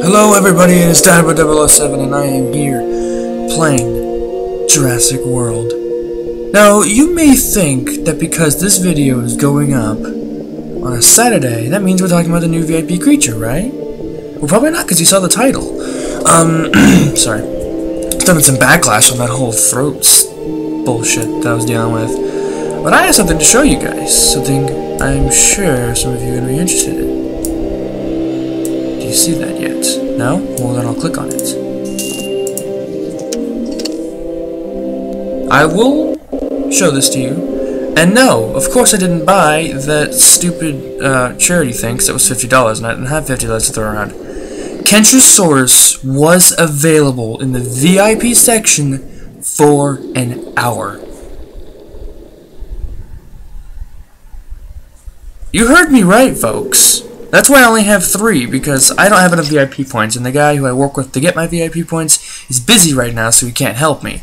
Hello everybody, it is Dabo007 and I am here playing Jurassic World. Now, you may think that because this video is going up on a Saturday, that means we're talking about the new VIP creature, right? Well, probably not, because you saw the title. Sorry. It's done some backlash on that whole throat bullshit that I was dealing with. But I have something to show you guys, something I'm sure some of you are going to be interested in. Do you see that yet? No? Well, then I'll click on it. I will show this to you. And no, of course I didn't buy that stupid charity thing, because it was $50 and I didn't have $50 to throw around. KENTROSAURUS was available in the VIP section for an hour. You heard me right, folks. That's why I only have 3, because I don't have enough VIP points, and the guy who I work with to get my VIP points is busy right now, so he can't help me.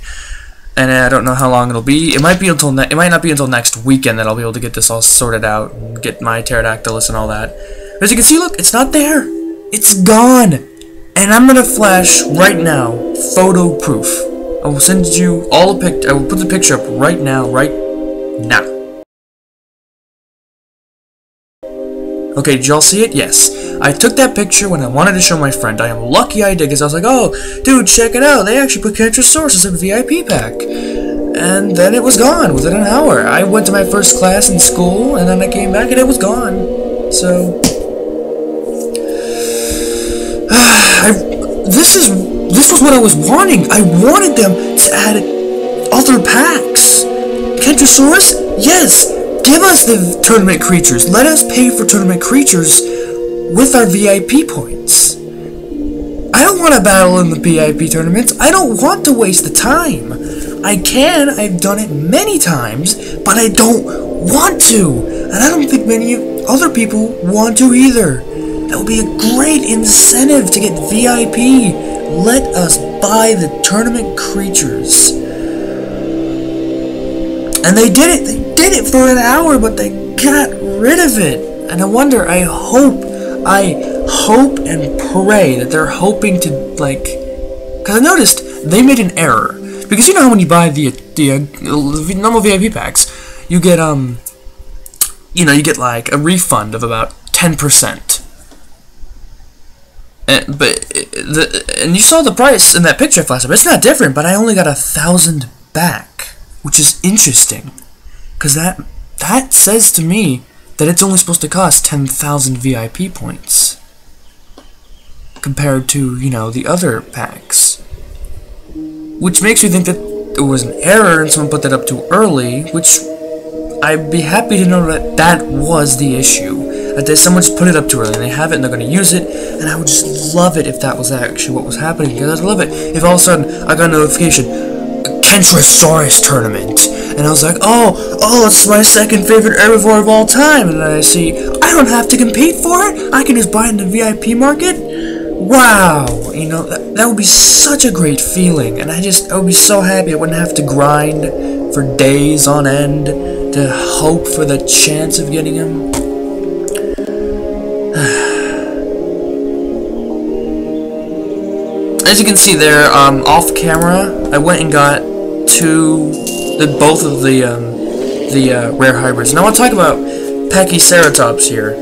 And I don't know how long it'll be. It might be until it might not be until next weekend that I'll be able to get this all sorted out and get my pterodactylus and all that. But as you can see, look, it's not there. It's gone. And I'm gonna flash right now, photo proof. I will send you all the I will put the picture up right now, Okay, did y'all see it? Yes. I took that picture when I wanted to show my friend. I am lucky I did, because I was like, oh, dude, check it out. They actually put KENTROSAURUS in a VIP pack. And then it was gone within an hour. I went to my first class in school, and then I came back, and it was gone. So... This was what I was wanting. I wanted them to add other packs. KENTROSAURUS? Yes! Give us the tournament creatures. Let us pay for tournament creatures with our VIP points. I don't want to battle in the VIP tournaments. I don't want to waste the time. I've done it many times, but I don't want to. And I don't think many other people want to either. That would be a great incentive to get VIP. Let us buy the tournament creatures. And they did it. They did it for an hour, but they got rid of it. And I wonder, I hope and pray that they're hoping to, like... Because I noticed they made an error. Because you know how when you buy the normal VIP packs, you get, you get, like, a refund of about 10%. And you saw the price in that picture I flashed up. It's not different, but I only got 1,000 back, which is interesting, because that says to me that it's only supposed to cost 10,000 VIP points compared to, the other packs, which makes me think that it was an error and someone put that up too early, which I'd be happy to know that was the issue. That someone just put it up too early and they have it and they're going to use it, and I would just love it if that was actually what was happening, because I'd love it if all of a sudden I got a notification, KENTROSAURUS tournament, and I was like, oh, it's my second favorite herbivore of all time, and then I see, I don't have to compete for it, I can just buy it in the VIP market. Wow, that would be such a great feeling, and I would be so happy I wouldn't have to grind for days on end to hope for the chance of getting him. As you can see there, off camera, I went and got both of the rare hybrids. Now I want to talk about Pachyceratops here.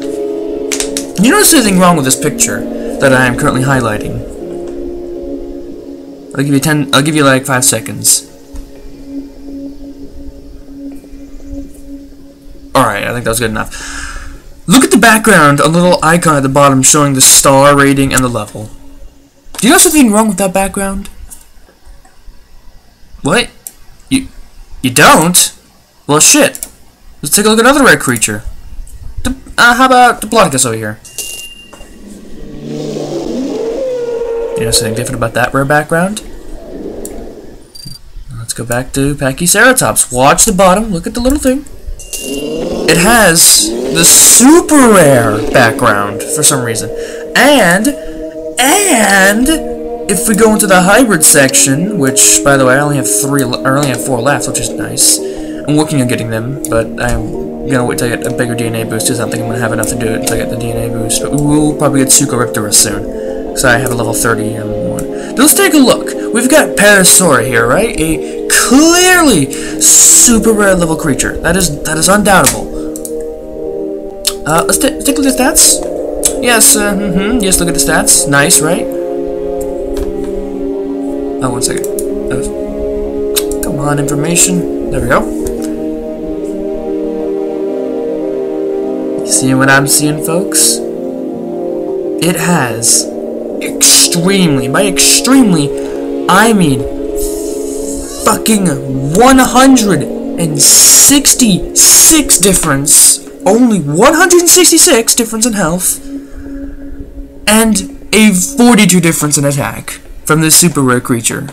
You notice anything wrong with this picture that I am currently highlighting? I'll give you like 5 seconds. Alright, I think that was good enough. Look at the background, a little icon at the bottom showing the star rating and the level. Do you know something wrong with that background? What? You don't? Well, shit. Let's take a look at another rare creature. How about Aquatic over here? You know something different about that rare background? Let's go back to Pachyceratops. Watch the bottom. Look at the little thing. It has the super rare background for some reason. And if we go into the hybrid section, which, by the way, I only have 4 left, which is nice. I'm working on getting them, but I'm gonna wait till I get a bigger DNA boost, because I don't think I'm gonna have enough to do it until I get the DNA boost. But we will probably get Suchoripterus soon. So I have a level 30 one. Let's take a look. We've got Parasaur here, right? A clearly super rare level creature. That is undoubtable. Let's take a look at the stats. Yes, yes, look at the stats. Nice, right? Oh, 1 second. Come on, information. There we go. You seeing what I'm seeing, folks? It has extremely, by extremely, I mean fucking 166 difference, only 166 difference in health, and a 42 difference in attack from this super rare creature.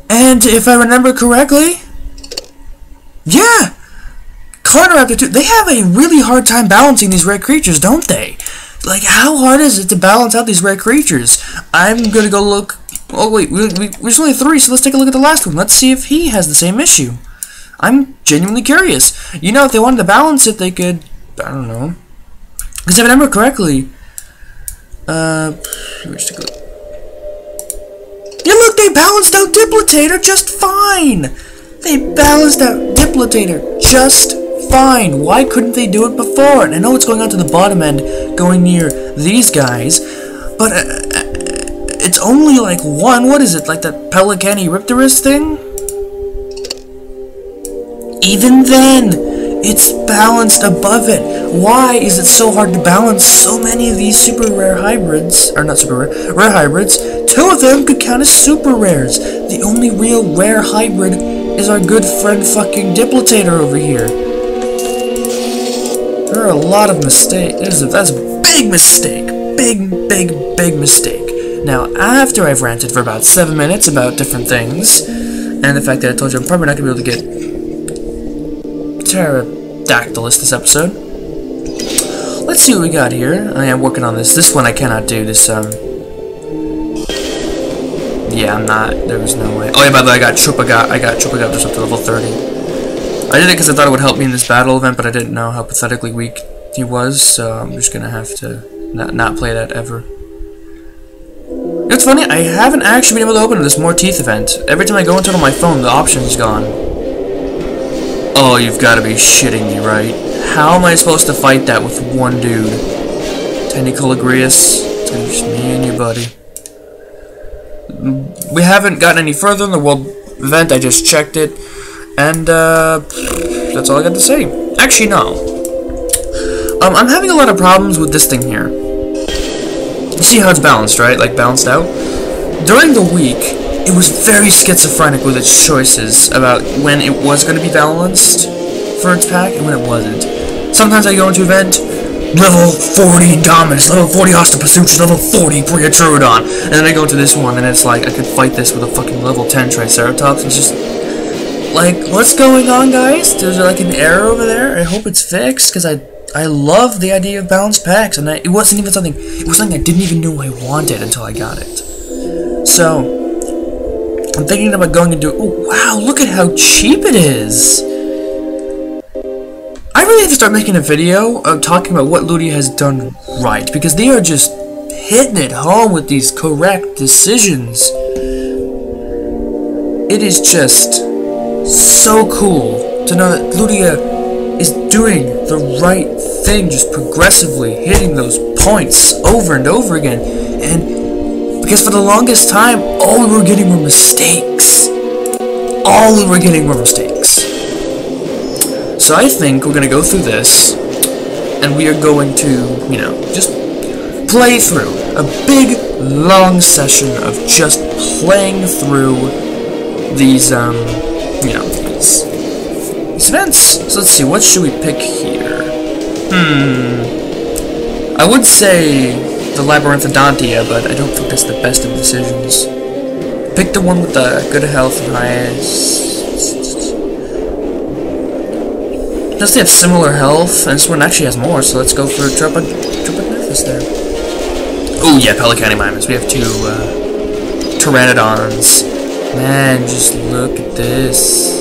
And if I remember correctly, yeah, Carnoraptor 2, they have a really hard time balancing these rare creatures, don't they? Like, how hard is it to balance out these rare creatures? I'm gonna go look. Oh wait, there's only 3, so let's take a look at the last one. Let's see if he has the same issue. I'm genuinely curious. You know, if they wanted to balance it, they could. I don't know. Because if I remember correctly, let me just take a look. Yeah, look, they balanced out Diplitator just fine. They balanced out Diplitator just fine. Why couldn't they do it before? And I know it's going on to the bottom end, going near these guys, but it's only like one. What is it? Like that Pelicaniripterus thing? Even then, it's balanced above it. Why is it so hard to balance so many of these super rare hybrids? Or not super rare, rare hybrids. 2 of them could count as super rares. The only real rare hybrid is our good friend fucking Diplitator over here. There are a lot of mistakes. That's a big mistake. Big mistake. Now, after I've ranted for about 7 minutes about different things, and the fact that I told you I'm probably not going to be able to get Pterodactylus this episode, let's see what we got here. I am working on this. This one I cannot do. This, yeah, I'm not. There was no way. Oh, yeah, by the way, I got Chupagat just up to level 30. I did it because I thought it would help me in this battle event, but I didn't know how pathetically weak he was, so I'm just gonna have to not play that ever. It's funny, I haven't actually been able to open this More Teeth event. Every time I go into it on my phone, the option's gone. Oh, you've got to be shitting me, right? How am I supposed to fight that with one dude? Tiny Caligrius, it's gonna be just me and you, buddy. We haven't gotten any further in the world event, I just checked it. And, that's all I got to say. Actually, no. I'm having a lot of problems with this thing here. You see how it's balanced, right? Like, balanced out? During the week, it was very schizophrenic with its choices about when it was going to be balanced for its pack and when it wasn't. Sometimes I go into an event, level 40 Dominus, level 40 Ostapasuchus, level 40 Priatrudon, and then I go into this one and it's like, I could fight this with a fucking level 10 Triceratops, and it's just... like, what's going on, guys? There's like an error over there. I hope it's fixed, because I love the idea of balanced packs, and it wasn't even something. It was something I didn't even know I wanted until I got it. So I'm thinking about going and doing. Oh wow! Look at how cheap it is. I really have to start making a video of talking about what Ludia has done right, because they are just hitting it home with these correct decisions. It is just so cool to know that Ludia is doing the right thing, just progressively hitting those points over and over again. And because for the longest time, all we were getting were mistakes. All we were getting were mistakes. So I think we're going to go through this, and we are going to, you know, just play through a big, long session of just playing through these, you know, these events. So let's see, what should we pick here? I would say the Labyrinthodontia, but I don't think that's the best of decisions. Pick the one with the good health and highest. Does they have similar health? And this one actually has more, so let's go for Tropognathus there. Oh yeah, Pelicanimimers. We have 2 Pteranodons. Man, just look at this.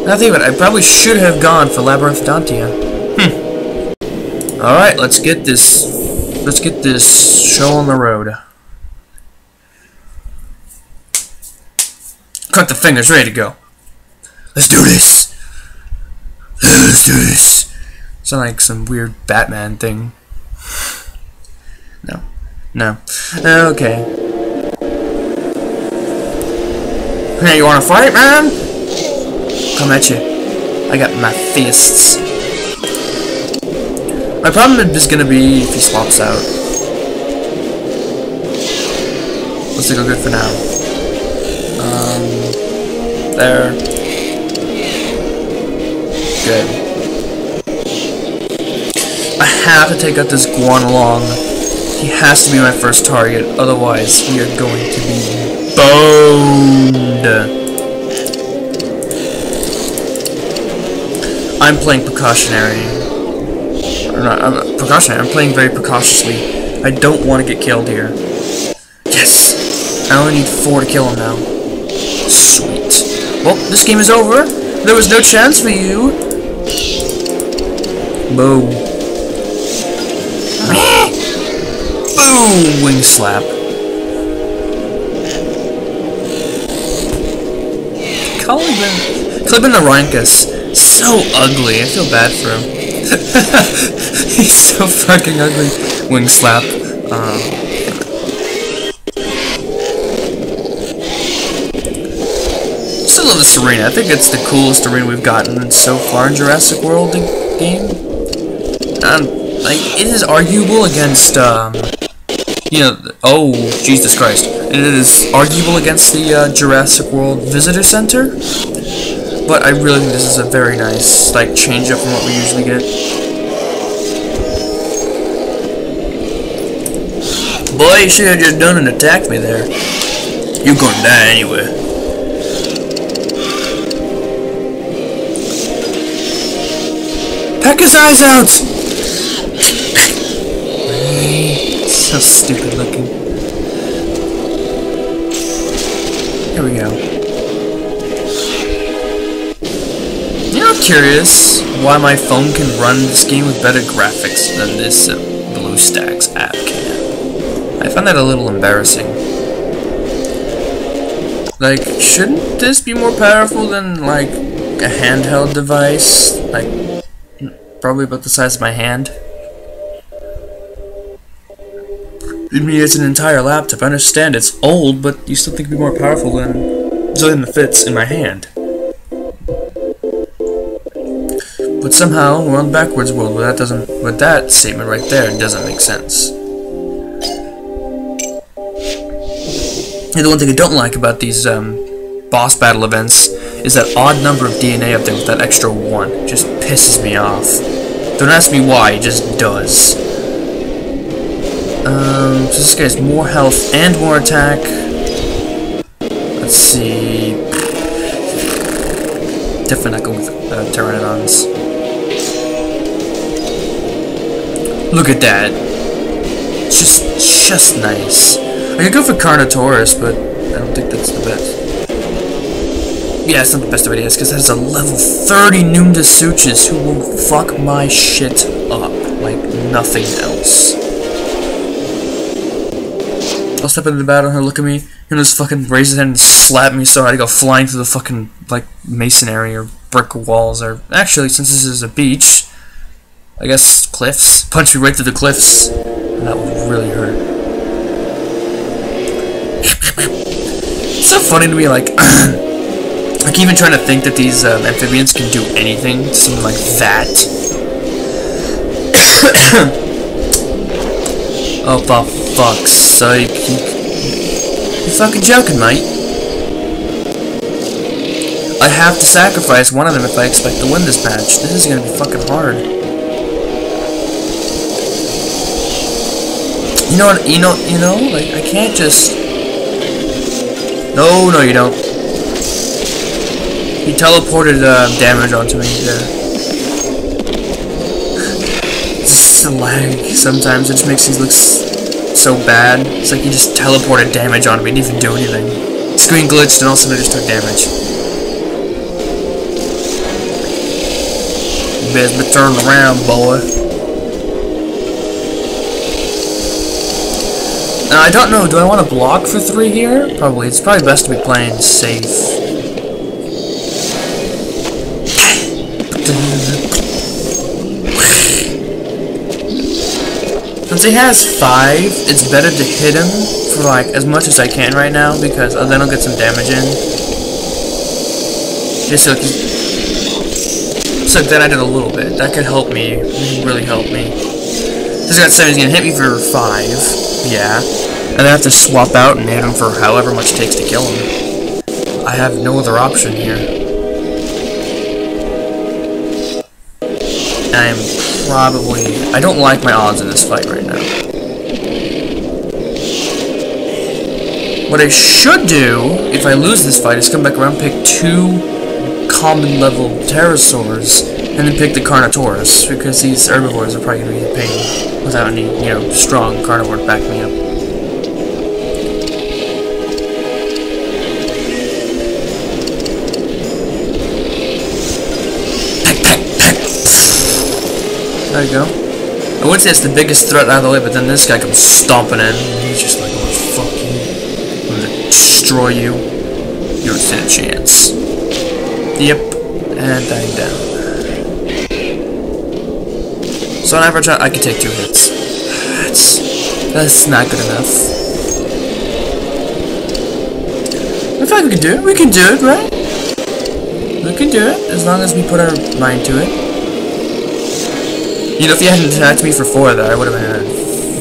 Now think about it, I probably should have gone for Labyrinthodontia. Alright, let's get this show on the road. Cut the fingers, ready to go. Let's do this. Let's do this. Sound like some weird Batman thing. No. No. Okay. Hey, you wanna fight, man? Come at you. I got my fists. My problem is gonna be if he swaps out. Let's go good for now. There. Good. I have to take out this Guanalong. He has to be my first target, otherwise we are going to be boned. I'm playing precautionary. Or not, precautionary. I'm playing very precautiously. I don't want to get killed here. Yes! I only need 4 to kill him now. Sweet. Well, this game is over. There was no chance for you. Boom. Boom! Wing slap. Clipping the Rhynchus. So ugly. I feel bad for him. He's so fucking ugly. Wing slap. Still love this arena. I think it's the coolest arena we've gotten so far in Jurassic World game. Like, it is arguable against, you know, oh, Jesus Christ. It is arguable against the Jurassic World Visitor Center, but I really think this is a very nice, like, change up from what we usually get. Boy, you should have just done and attacked me there. You're gonna die anyway. Peck his eyes out! So stupid looking. Here we go. You know, I'm curious why my phone can run this game with better graphics than this BlueStacks app can. I find that a little embarrassing. Like, shouldn't this be more powerful than, like, a handheld device? Like, probably about the size of my hand. I mean, it's an entire laptop. I understand it's old, but you still think it'd be more powerful than something that fits in my hand. But somehow we're on the backwards world where that doesn't. With that statement right there, doesn't make sense. And the one thing I don't like about these boss battle events is that odd number of DNA up there with that extra 1. It just pisses me off. Don't ask me why, it just does. So this guy has more health and more attack. Let's see. Definitely not going with Pteranodons. Look at that. It's just nice. I could go for Carnotaurus, but I don't think that's the best. Yeah, it's not the best of ideas, because that is a level 30 Noomdasuchus who will fuck my shit up like nothing else. I'll step into the battle and he'll look at me, and just fucking raise his hand and slap me so I had to go flying through the fucking, like, masonry or brick walls, or actually, since this is a beach, I guess cliffs. Punch me right through the cliffs, and that would really hurt. It's so funny to me, like, like even trying to think that these amphibians can do anything to something like that. Oh, for fuck's sake. You're fucking joking, mate. I have to sacrifice one of them if I expect to win this match. This is gonna be fucking hard. You know what, you know, like, I can't just... No, you don't. He teleported damage onto me there. It's a lag. Sometimes it just makes these look so bad. It's like he just teleported damage onto me, didn't even do anything. Screen glitched and all of a sudden I just took damage. You best be turned around, boy. I don't know, do I want to block for 3 here? Probably. It's probably best to be playing safe. Since he has 5, it's better to hit him for like as much as I can right now, because then I'll get some damage in. Just so then I did a little bit. That could help me, really help me. This guy said he's gonna hit me for 5. Yeah. And then I have to swap out and hit him for however much it takes to kill him. I have no other option here. I'm probably... I don't like my odds in this fight right now. What I should do, if I lose this fight, is come back around, pick 2 common level pterosaurs, and then pick the Carnotaurus, because these herbivores are probably going to be a pain without any, you know, strong carnivore to back me up. There you go. I would say it's the biggest threat out of the way, but then this guy comes stomping in, and he's just like, oh, fuck you. I'm gonna destroy you. You don't stand a chance. Yep. And dying down. So on average, I can take 2 hits. That's not good enough. I feel like we can do it. We can do it, right? We can do it, as long as we put our mind to it. You know, if you hadn't attacked me for 4 though, I would have been in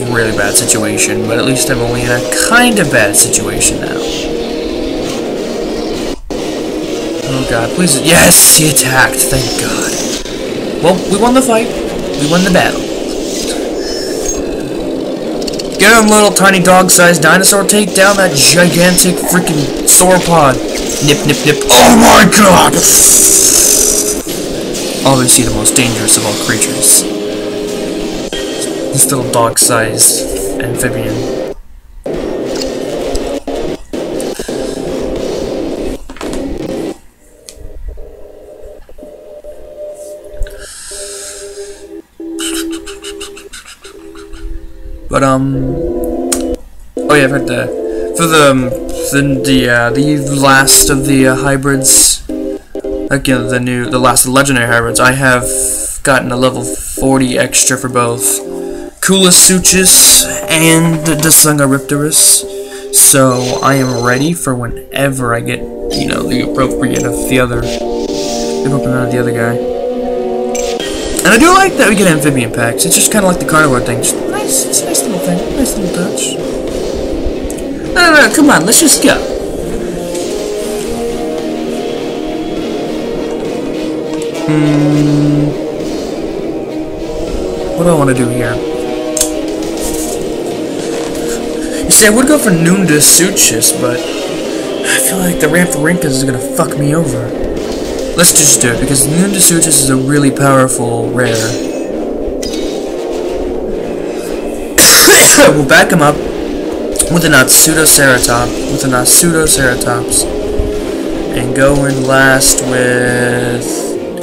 a really bad situation, but at least I'm only in a kind of bad situation now. Oh god, please. Yes, he attacked, thank god. Well, we won the fight. We won the battle. Get him, little tiny dog-sized dinosaur. Take down that gigantic freaking sauropod. Nip, nip, nip. Oh my god! Obviously the most dangerous of all creatures. This little dog-sized amphibian. But oh yeah, but for the last of the hybrids, like, you know, the last legendary hybrids, I have gotten a level 40 extra for both KENTROSAURUS and the Sungaripterus, so I am ready for whenever I get, you know, the appropriate of the other guy. And I do like that we get amphibian packs. It's just kind of like the carnivore thing. Just nice, it's a nice little thing, nice little touch. No, come on, let's just go. What do I want to do here? You see, I would go for KENTROSAURUS, but I feel like the Ramphorhynchus is gonna fuck me over. Let's just do it, because KENTROSAURUS is a really powerful rare. We'll back him up with a Pseudoceratops, and go in last with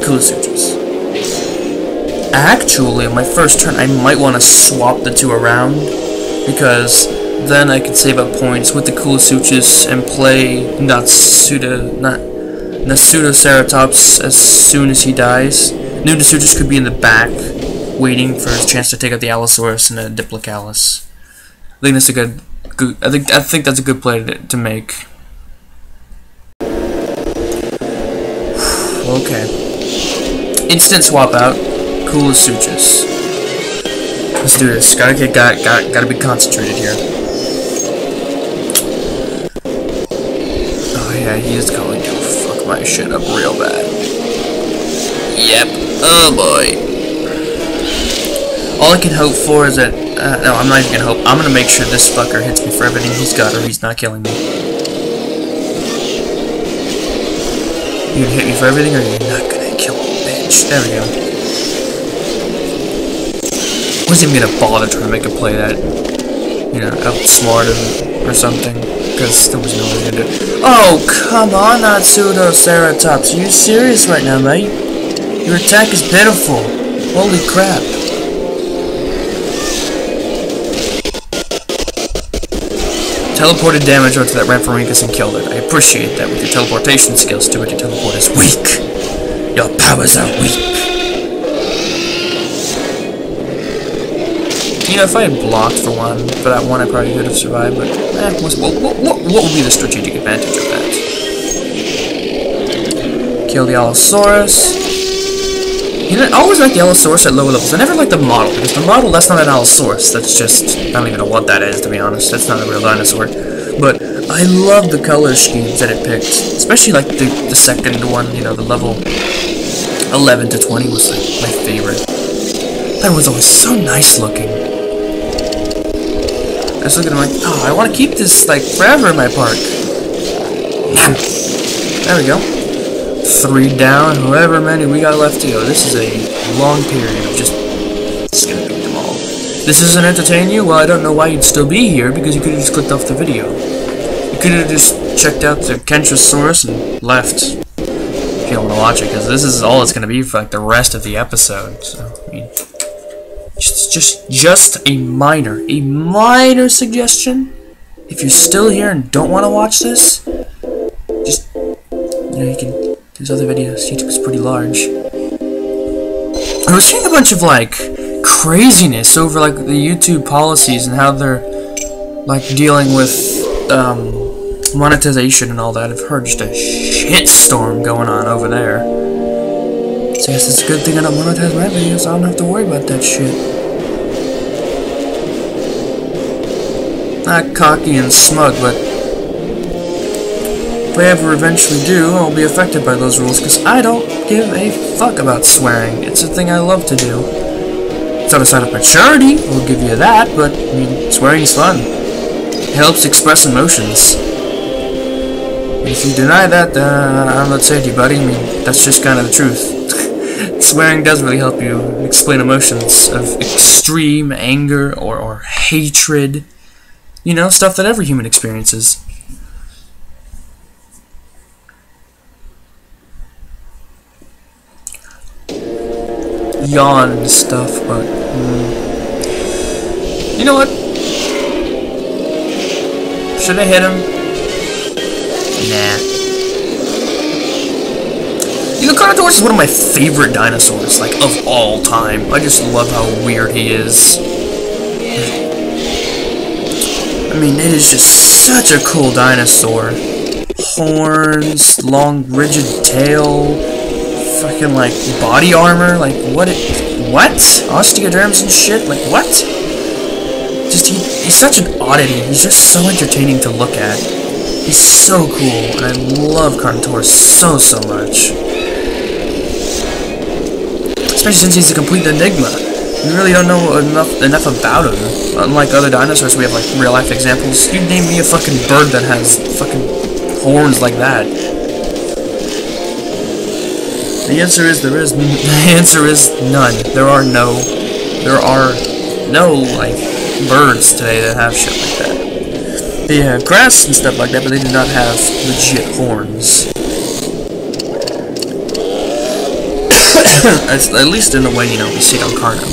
KENTROSAURUS. Actually, on my first turn, I might want to swap the 2 around, because then I can save up points with the KENTROSAURUS and play Pseudoceratops as soon as he dies. KENTROSAURUS could be in the back, waiting for his chance to take out the Allosaurus and a Diplocalus. I think that's a good. I think that's a good play to make. Okay. Instant swap out. KENTROSAURUS. Let's do this. Gotta be concentrated here. Oh yeah, he is going to fuck my shit up real bad. Yep. Oh boy. All I can hope for is that no, I'm not even gonna hope. I'm gonna make sure this fucker hits me for everything he's got, or he's not killing me. You gonna hit me for everything, or you're not gonna kill me, bitch. There we go. I wasn't even gonna bother trying to make a play that, you know, outsmart him or something, because there was no way to do it. Oh, come on, not Pseudoceratops. Are you serious right now, mate? Your attack is pitiful. Holy crap. teleported damage onto that Rhamphorhynchus and killed it. I appreciate that with your teleportation skills, Stuart. Your teleport is weak. Your powers are weak. You know, if I had blocked for that one, I probably could have survived, but what would be the strategic advantage of that? Kill the Allosaurus. You know, I always like the Allosaurus at lower levels. I never like the model, because the model, that's not an Allosaurus. That's just, I don't even know what that is, to be honest. That's not a real dinosaur. But I love the color schemes that it picked. Especially, like, the second one, you know, the level 11 to 20 was, like, my favorite. That was always so nice looking. I was looking at him like, oh, I want to keep this, like, forever in my park. There we go. 3 down, however many we got left to go. This is a long period of just gonna beat them all. This doesn't entertain you? Well, I don't know why you'd still be here, because you could have just clicked off the video. You could have just checked out the KENTROSAURUS and left if you don't want to watch it, because this is all it's gonna be for like the rest of the episode. So, I mean, just a minor suggestion. If you're still here and don't want to watch this, just, you know, you can. There's other videos. YouTube's pretty large. I was seeing a bunch of like craziness over like the YouTube policies and how they're like dealing with monetization and all that. I've heard just a shitstorm going on over there. So I guess it's a good thing I don't monetize my videos. I don't have to worry about that shit. Not cocky and smug, but if I ever eventually do, I'll be affected by those rules, because I don't give a fuck about swearing. It's a thing I love to do. It's not a sign of maturity, I'll give you that, but, I mean, swearing's fun. It helps express emotions. If you deny that, I'm not saying to you, buddy. I mean, that's just kind of the truth. Swearing does really help you explain emotions of extreme anger or hatred. You know, stuff that every human experiences. Yawn and stuff, but you know what? Should I hit him? Nah. You know, Carnotaurus is one of my favorite dinosaurs, like, of all time. I just love how weird he is. I mean, it is just such a cool dinosaur. Horns, long, rigid tail, fucking, like, body armor, like, what? Osteoderms and shit, like, what? Just, he's such an oddity. He's just so entertaining to look at. He's so cool, and I love Carnotaurus so much. Especially since he's a complete enigma. We really don't know enough about him. Unlike other dinosaurs, we have, like, real-life examples. You name me a fucking bird that has fucking horns like that. The answer is none. There are no like birds today that have shit like that. They have grass and stuff like that, but they do not have legit horns. At least in the way, you know, we see it on Carno.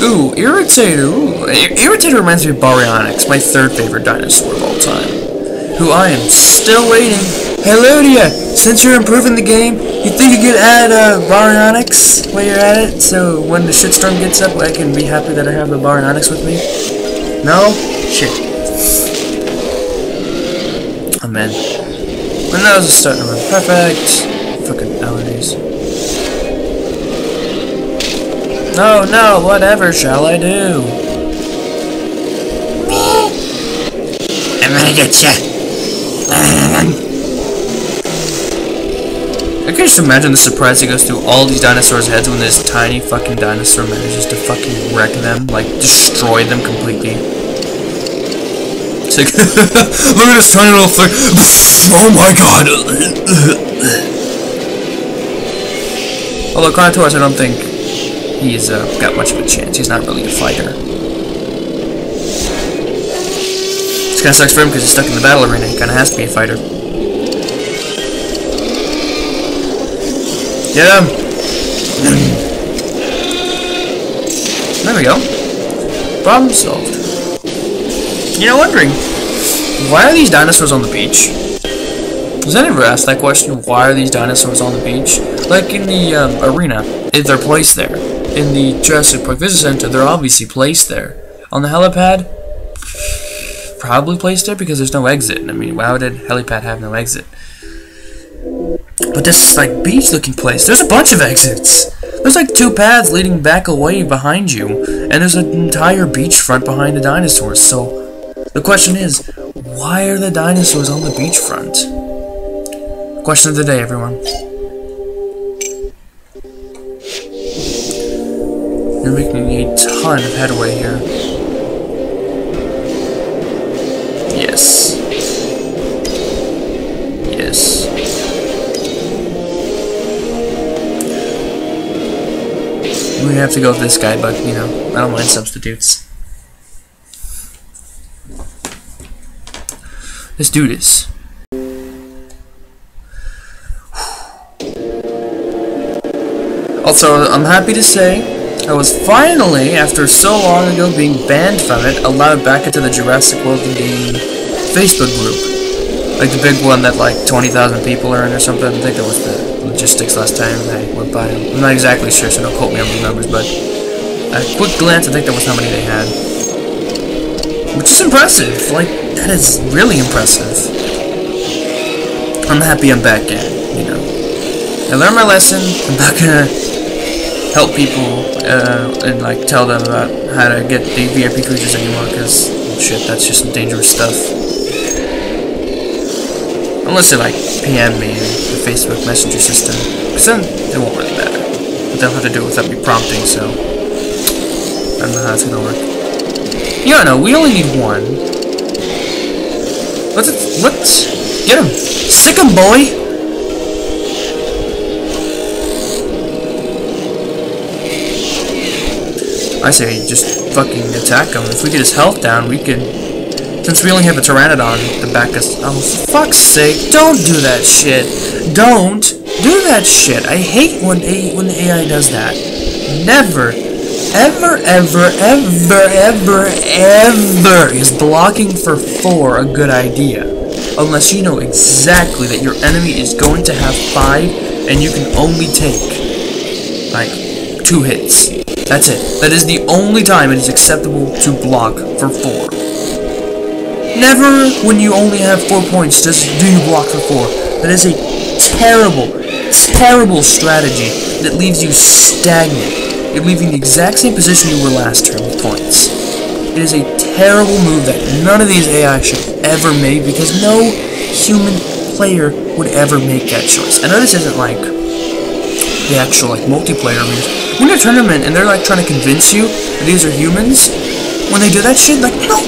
Ooh, Irritator. Ooh. Irritator reminds me of Baryonyx, my 3rd favorite dinosaur of all time, who I am still waiting. Hello to you! Since you're improving the game, you think you could add Baryonyx while you're at it, so when the shitstorm gets up, I can be happy that I have the Baryonyx with me? No? Shit. Amen. My nose is starting to run perfect. Fucking allergies. No, whatever shall I do? I'm gonna get ya. I can just imagine the surprise that goes through all these dinosaurs' heads when this tiny fucking dinosaur manages to fucking wreck them, like destroy them completely. It's like, look at this tiny little thing. Oh my god. Although Carnotaurus, I don't think he's got much of a chance. He's not really a fighter. This kind of sucks for him because he's stuck in the battle arena. He kind of has to be a fighter. Get him! There we go. Problem solved. You know, wondering, why are these dinosaurs on the beach? Has anyone ever asked that question? Why are these dinosaurs on the beach? Like in the arena, if they're placed there. In the Jurassic Park Visitor Center, they're obviously placed there. On the helipad, probably placed there because there's no exit. I mean, why would a helipad have no exit? But this like beach-looking place, there's a bunch of exits. There's like 2 paths leading back away behind you, and there's an entire beachfront behind the dinosaurs. So the question is, why are the dinosaurs on the beachfront? Question of the day, everyone. You're making a ton of headway here. Yes. Yes. We have to go with this guy, but, you know, I don't mind substitutes. Let's do this. Also, I'm happy to say, I was finally, after so long ago being banned from it, allowed back into the Jurassic World Game Facebook group. Like the big one that like 20,000 people are in or something. I think that was the logistics last time I went by. I'm not exactly sure, so don't quote me on the numbers, but at a quick glance, I think that was how many they had. Which is impressive. Like, that is really impressive. I'm happy I'm back in, you know. I learned my lesson. I'm not gonna help people and like tell them about how to get the VIP creatures anymore, because shit, that's just some dangerous stuff. Unless they like PM me in the Facebook Messenger system, because then it won't really matter. But they'll have to do it without me prompting, so I don't know how that's gonna work. You don't know, we only need 1. Let's get him. Sick him, boy. I say just fucking attack him. If we get his health down, we could... Since we only have a Pteranodon to back us... Oh, for fuck's sake, don't do that shit. Don't do that shit. I hate when the AI does that. Never, ever, ever, ever, ever, ever is blocking for 4 a good idea. Unless you know exactly that your enemy is going to have 5 and you can only take, like, 2 hits. That's it. That is the only time it is acceptable to block for 4. Never when you only have 4 points do you block for 4. That is a terrible, terrible strategy that leaves you stagnant. You're leaving the exact same position you were last turn with points. It is a terrible move that none of these AI should ever make, because no human player would ever make that choice. I know this isn't like the actual like multiplayer. I mean, when you're in a tournament and they're like trying to convince you that these are humans, when they do that shit, like no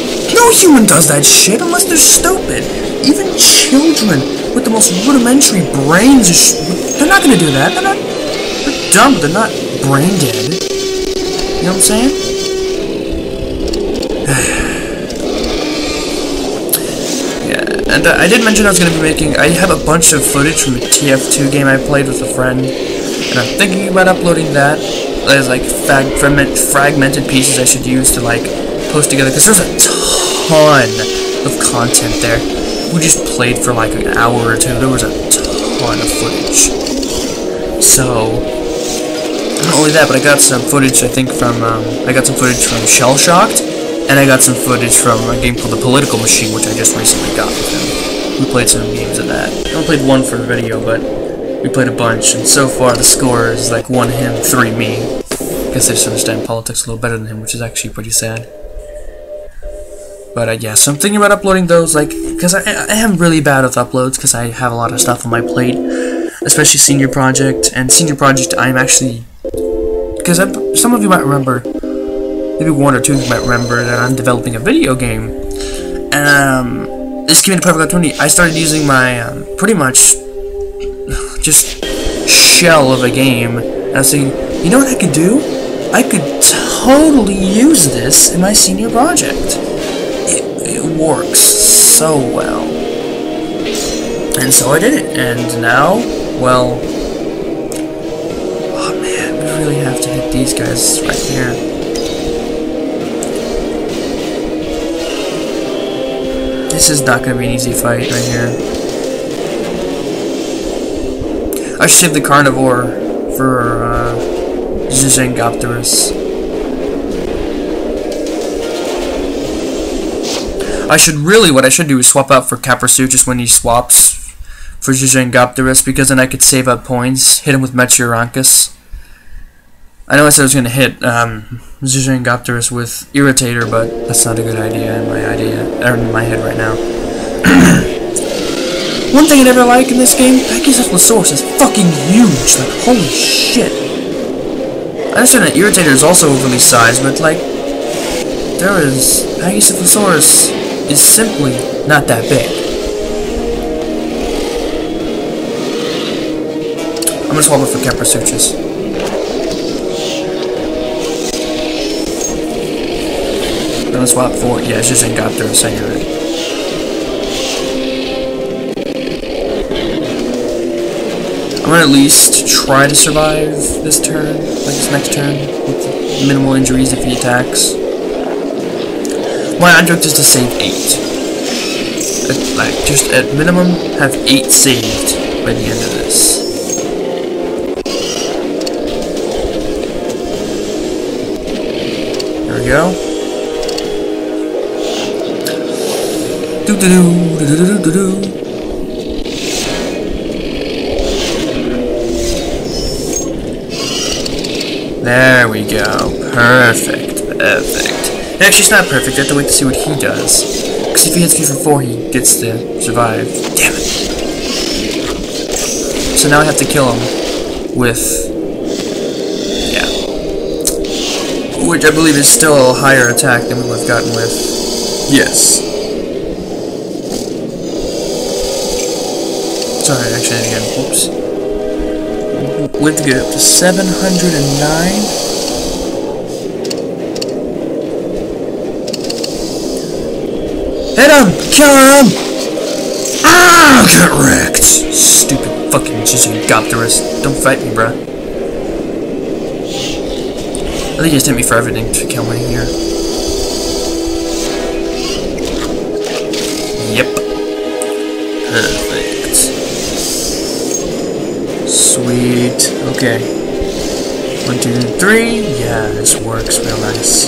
human does that shit unless they're stupid. Even children with the most rudimentary brains, they're not gonna do that. They're dumb, but they're not brain dead. You know what I'm saying? Yeah, and I did mention I was gonna be making. I have a bunch of footage from a TF2 game I played with a friend. And I'm thinking about uploading that as like fragmented pieces I should use to like post together, because there's a ton of content there. We just played for like an hour or 2. There was a ton of footage. So not only that, but I got some footage I think from Shell Shocked, and I got some footage from a game called The Political Machine, which I just recently got with him. We played some games of that. I only played 1 for the video, but we played a bunch, and so far the score is like 1 him, 3 me. I guess I just understand politics a little better than him, which is actually pretty sad. But yeah, so I'm thinking about uploading those, like, because I am really bad with uploads, because I have a lot of stuff on my plate, especially Senior Project. And Senior Project, I'm actually, because some of you might remember, maybe 1 or 2 of you might remember that I'm developing a video game, and this gave me the perfect opportunity. I started using my pretty much just shell of a game, and I was thinking, you know what I could do? I could totally use this in my Senior Project. It works so well. And so I did it, and now, well, oh man, we really have to hit these guys right here. This is not gonna be an easy fight right here. I should save the carnivore for Zizangopterus. What I should do is swap out for KENTROSAURUS when he swaps for Zizangopterus, because then I could save up points, hit him with Meteoronchus. I know I said I was going to hit Zizangopterus with Irritator, but that's not a good idea in my head right now. One thing I never like in this game, KENTROSAURUS is fucking huge. Like, holy shit. I understand that Irritator is also overly sized, but like, KENTROSAURUS is simply not that big. I'm gonna swap it for KENTROSAURUS. I'm gonna swap for, yeah, Zizangopterus, I hear it. I'm gonna at least try to survive this turn, like this next turn, with minimal injuries if he attacks. My object is to save 8. Just at minimum, have 8 saved by the end of this. There we go. Do-do-do-do-do-do-do-do. There we go. Perfect. Actually, it's not perfect. I have to wait to see what he does. Because if he hits me for 4, he gets to survive. Damn it. So now I have to kill him with... yeah. Which I believe is still a higher attack than we would have gotten with... yes. Sorry, actually, again. Oops. We have to get up to 709. Hit him! Kill him! Ah! Get wrecked! Stupid fucking Zizangopterus. Don't fight me, bruh. I think he just hit me for everything to kill me here. Yep. Perfect. Sweet. Okay. 1, 2, 3. Yeah, this works real nice.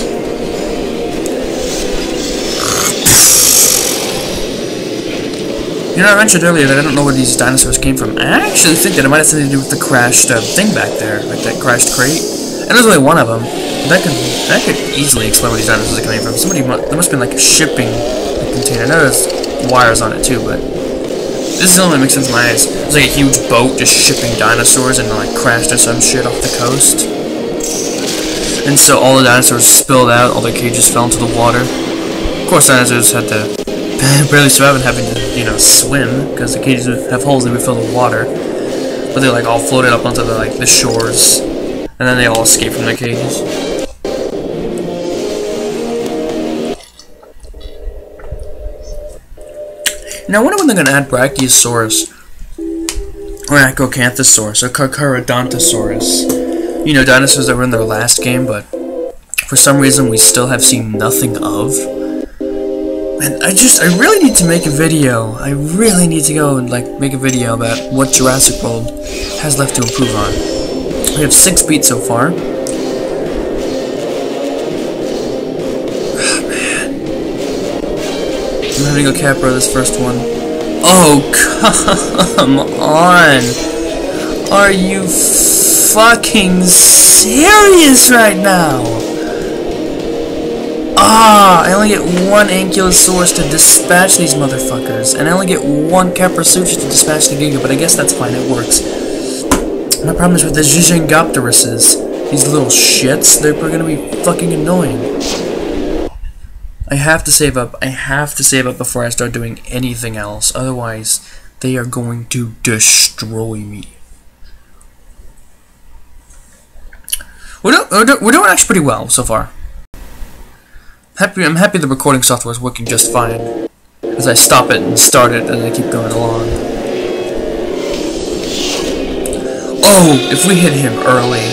You know, I mentioned earlier that I don't know where these dinosaurs came from. I actually think that it might have something to do with the crashed thing back there, like that crashed crate. And there's only one of them. That could easily explain where these dinosaurs are coming from. There must have been like a shipping container. I know there's wires on it too, but this is the only one that makes sense in my eyes. It's like a huge boat just shipping dinosaurs and like crashed or some shit off the coast. And so all the dinosaurs spilled out, all their cages fell into the water. Of course, dinosaurs had to barely survive and having to, you know, swim, because the cages would have holes that would fill with water. But they like all floated up onto the shores, and then they all escaped from their cages. Now I wonder when they're gonna add Brachiosaurus, or Acrocanthosaurus, or Carcharodontosaurus. You know, dinosaurs that were in their last game, but for some reason we still have seen nothing of. And I really need to make a video. I really need to go and make a video about what Jurassic World has left to improve on. We have 6 beats so far. Oh, man. I'm having to go Capra this first one. Oh, come on. Are you fucking serious right now? Ah, I only get 1 Ankylosaurus to dispatch these motherfuckers, and I only get 1 KENTROSAURUS to dispatch the Giga, but I guess that's fine, it works. My problem is with the Zizangopteruses. These little shits, they're gonna be fucking annoying. I have to save up. I have to save up before I start doing anything else, otherwise they are going to destroy me. We're doing actually pretty well so far. I'm happy the recording software is working just fine, as I stop it and start it and I keep going along. Oh, if we hit him early,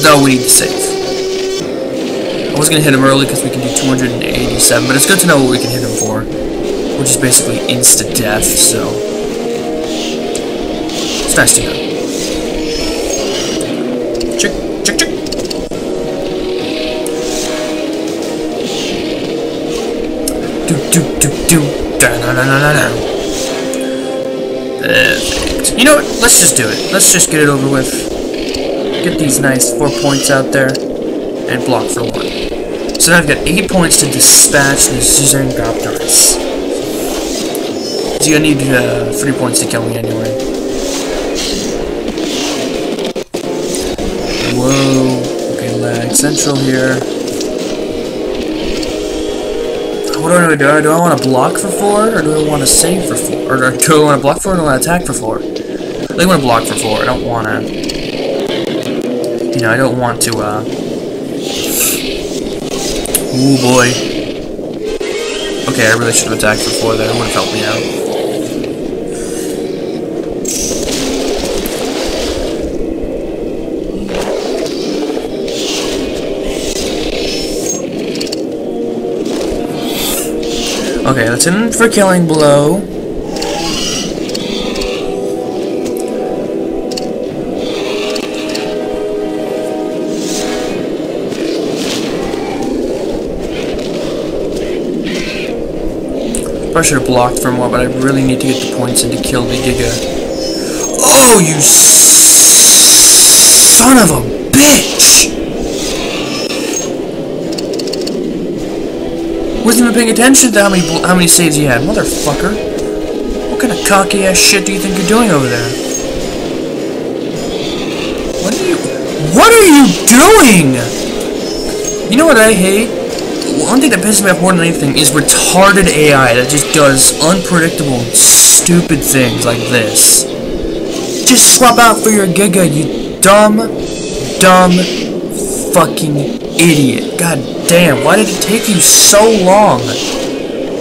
no, we need to save. I was gonna hit him early because we can do 287, but it's good to know what we can hit him for, which is basically insta-death, so it's nice to know. Chick, chick, chick. Do, do, do, do. Da, na, na, na, na, na. Perfect. You know what? Let's just do it. Let's just get it over with. Get these nice 4 points out there, and block for 1. So now I've got 8 points to dispatch the Zerngopterus. So you're gonna need 3 points to kill me anyway. Whoa. Okay, lag central here. What do I do? Do I want to block for 4, or do I want to save for 4? Or do I want to block for 4, or do I want to attack for 4? I think I want to block for 4. I don't want to... You know, I don't want to, Ooh, boy. Okay, I really should have attacked for 4 there. It would have helped me out. Okay, let's hit him for killing blow. Probably should have blocked for more, but I really need to get the points in to kill the Giga. Oh, you son of a bitch! Wasn't even paying attention to how many saves he had, motherfucker. What kind of cocky ass shit do you think you're doing over there? What are you doing? You know what I hate? One thing that pisses me off more than anything is retarded AI that just does unpredictable, stupid things like this. Just swap out for your Giga, you dumb fucking idiot. God damn, why did it take you so long?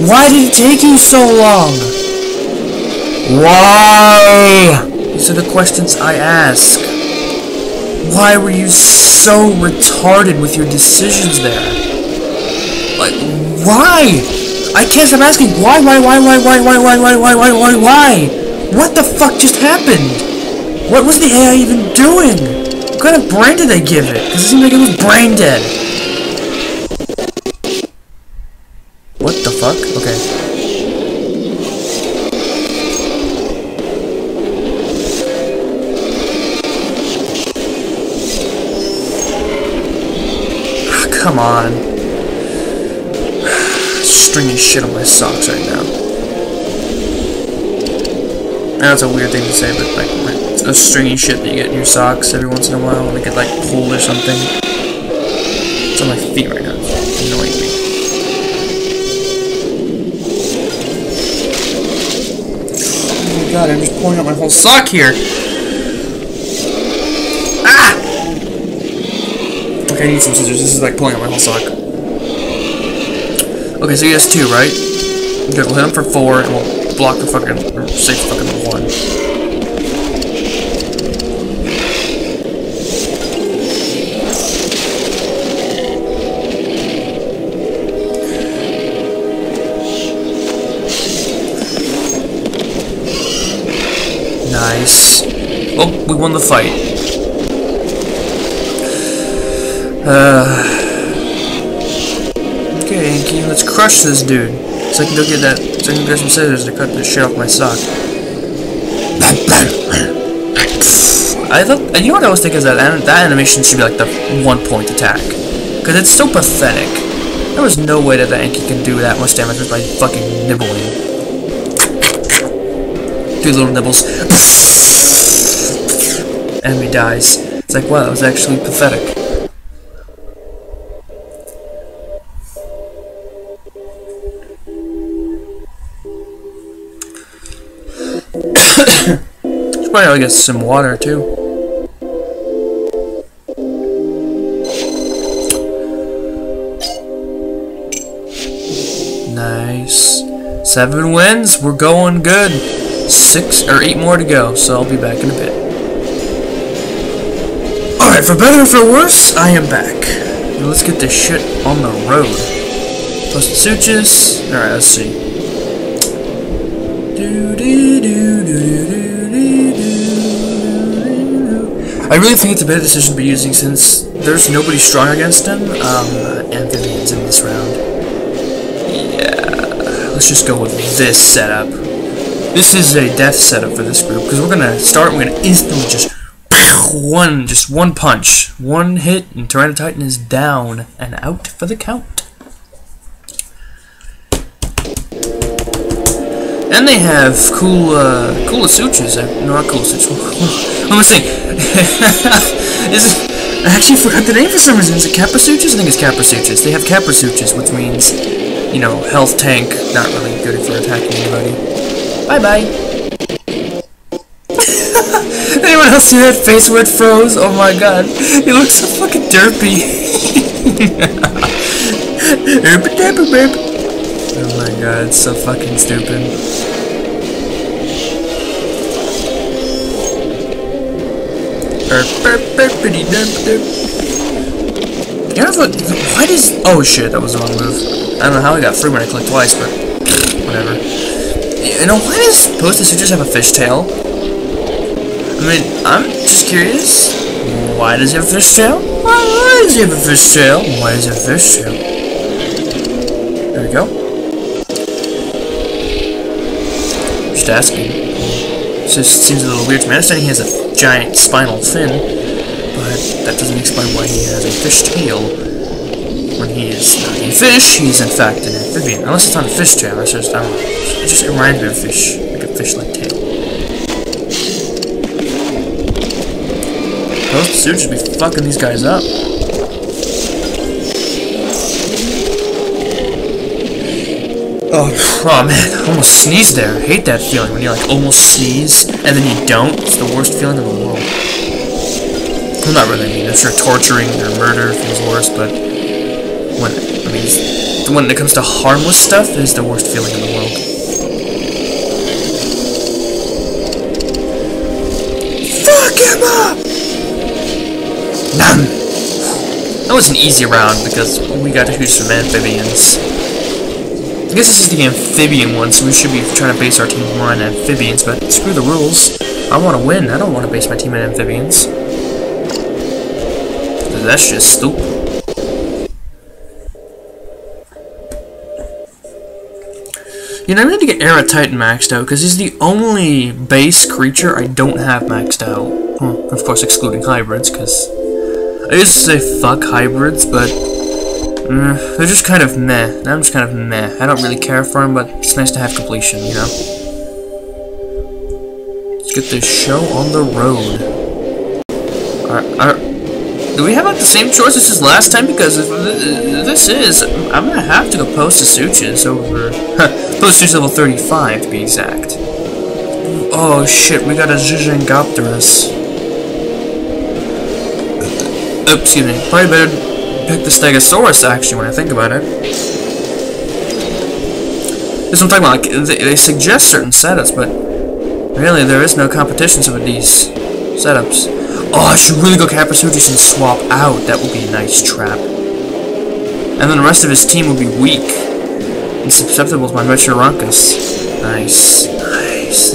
Why did it take you so long? Why? These are the questions I ask. Why were you so retarded with your decisions there? Like, why? I can't stop asking, why? What the fuck just happened? What was the AI even doing? What kind of brain did they give it? Because it seemed like it was brain dead. What the fuck? Okay. Ah, come on. Stringy shit on my socks right now. That's a weird thing to say, but like it's a stringy shit that you get in your socks every once in a while when they get like pulled or something. It's on my feet right now. It's annoying me. Oh my god, I'm just pulling out my whole sock here. Ah! Okay, I need some scissors. This is like pulling out my whole sock. Okay, so he has 2, right? Okay, we'll hit him for 4, and we'll block the fucking, or save fucking 1. Nice. Oh, we won the fight. Okay, Anki, let's crush this dude. So I can go get that. So I can get some scissors to cut this shit off my sock. I thought, you know what I was thinking is that animation should be like the 1-point attack, because it's so pathetic. There was no way that the Anki can do that much damage just by fucking nibbling. 2 little nibbles. Enemy dies. It's like, wow, that was actually pathetic. Should probably get some water too. Nice. 7 wins. We're going good. 6 or 8 more to go, so I'll be back in a bit. Alright, for better or for worse, I am back. Now let's get this shit on the road. Post the sutures. Alright, let's see. I really think it's a better decision to be using since there's nobody strong against him, amphibians in this round. Yeah, let's just go with this setup. This is a death setup for this group, because we're gonna instantly just one punch. One hit, and Tyranitar is down and out for the count. And they have cool sutures. No, not cool sutures. What am I saying? I actually forgot the name for some reason. Is it Capra sutures? I think it's Capra sutures. They have Capra sutures, which means, you know, health tank, not really good for attacking anybody. Bye-bye. Anyone else see that face where it froze? Oh my god. He looks so fucking derpy. Oh my god, it's so fucking stupid. Why does... Oh shit, that was the wrong move. I don't know how I got through when I clicked twice, but whatever. You know, why does Post-it Sutures have a fishtail? I mean, I'm just curious. Why does he have a fishtail? Why does he have a fishtail? Why does he have a fishtail? There we go. Just asking. It just seems a little weird to me. I understand he has a giant spinal fin, but that doesn't explain why he has a fish tail. When he is not a fish, he's in fact an amphibian. Unless it's not a fish tail, it's just, I don't know. It reminds me of a fish, like a fish-like tail. Those suits should be fucking these guys up. Oh man, I almost sneezed there. I hate that feeling when you like almost sneeze and then you don't. It's the worst feeling in the world. Well, not really. I mean, I'm sure torturing or murder feels worse, but when it comes to harmless stuff, it is the worst feeling in the world. Fuck him up! None. That was an easy round because we got to choose some amphibians. I guess this is the amphibian one, so we should be trying to base our team more on amphibians, but screw the rules. I want to win. I don't want to base my team on amphibians. That's just stupid. You know, I need to get Era Titan maxed out, because he's the only base creature I don't have maxed out. Well, of course, excluding hybrids, because I used to say fuck hybrids, but they're just kind of meh. I'm just kind of meh. I don't really care for them, but it's nice to have completion, you know? Let's get this show on the road. Do we have like the same choices as last time? Because if this is, I'm gonna have to go Post-it-Sutures over Post-it-Sutures level 35 to be exact. Oh shit, we got a Gigantopterus. Excuse me. Probably better pick the Stegosaurus actually when I think about it. That's what I'm talking about. Like, they suggest certain setups, but really there is no competition with these setups. Oh, I should really go Capra-Sutures and swap out. That would be a nice trap. And then the rest of his team would be weak and susceptible to my Metrorankus. Nice, nice.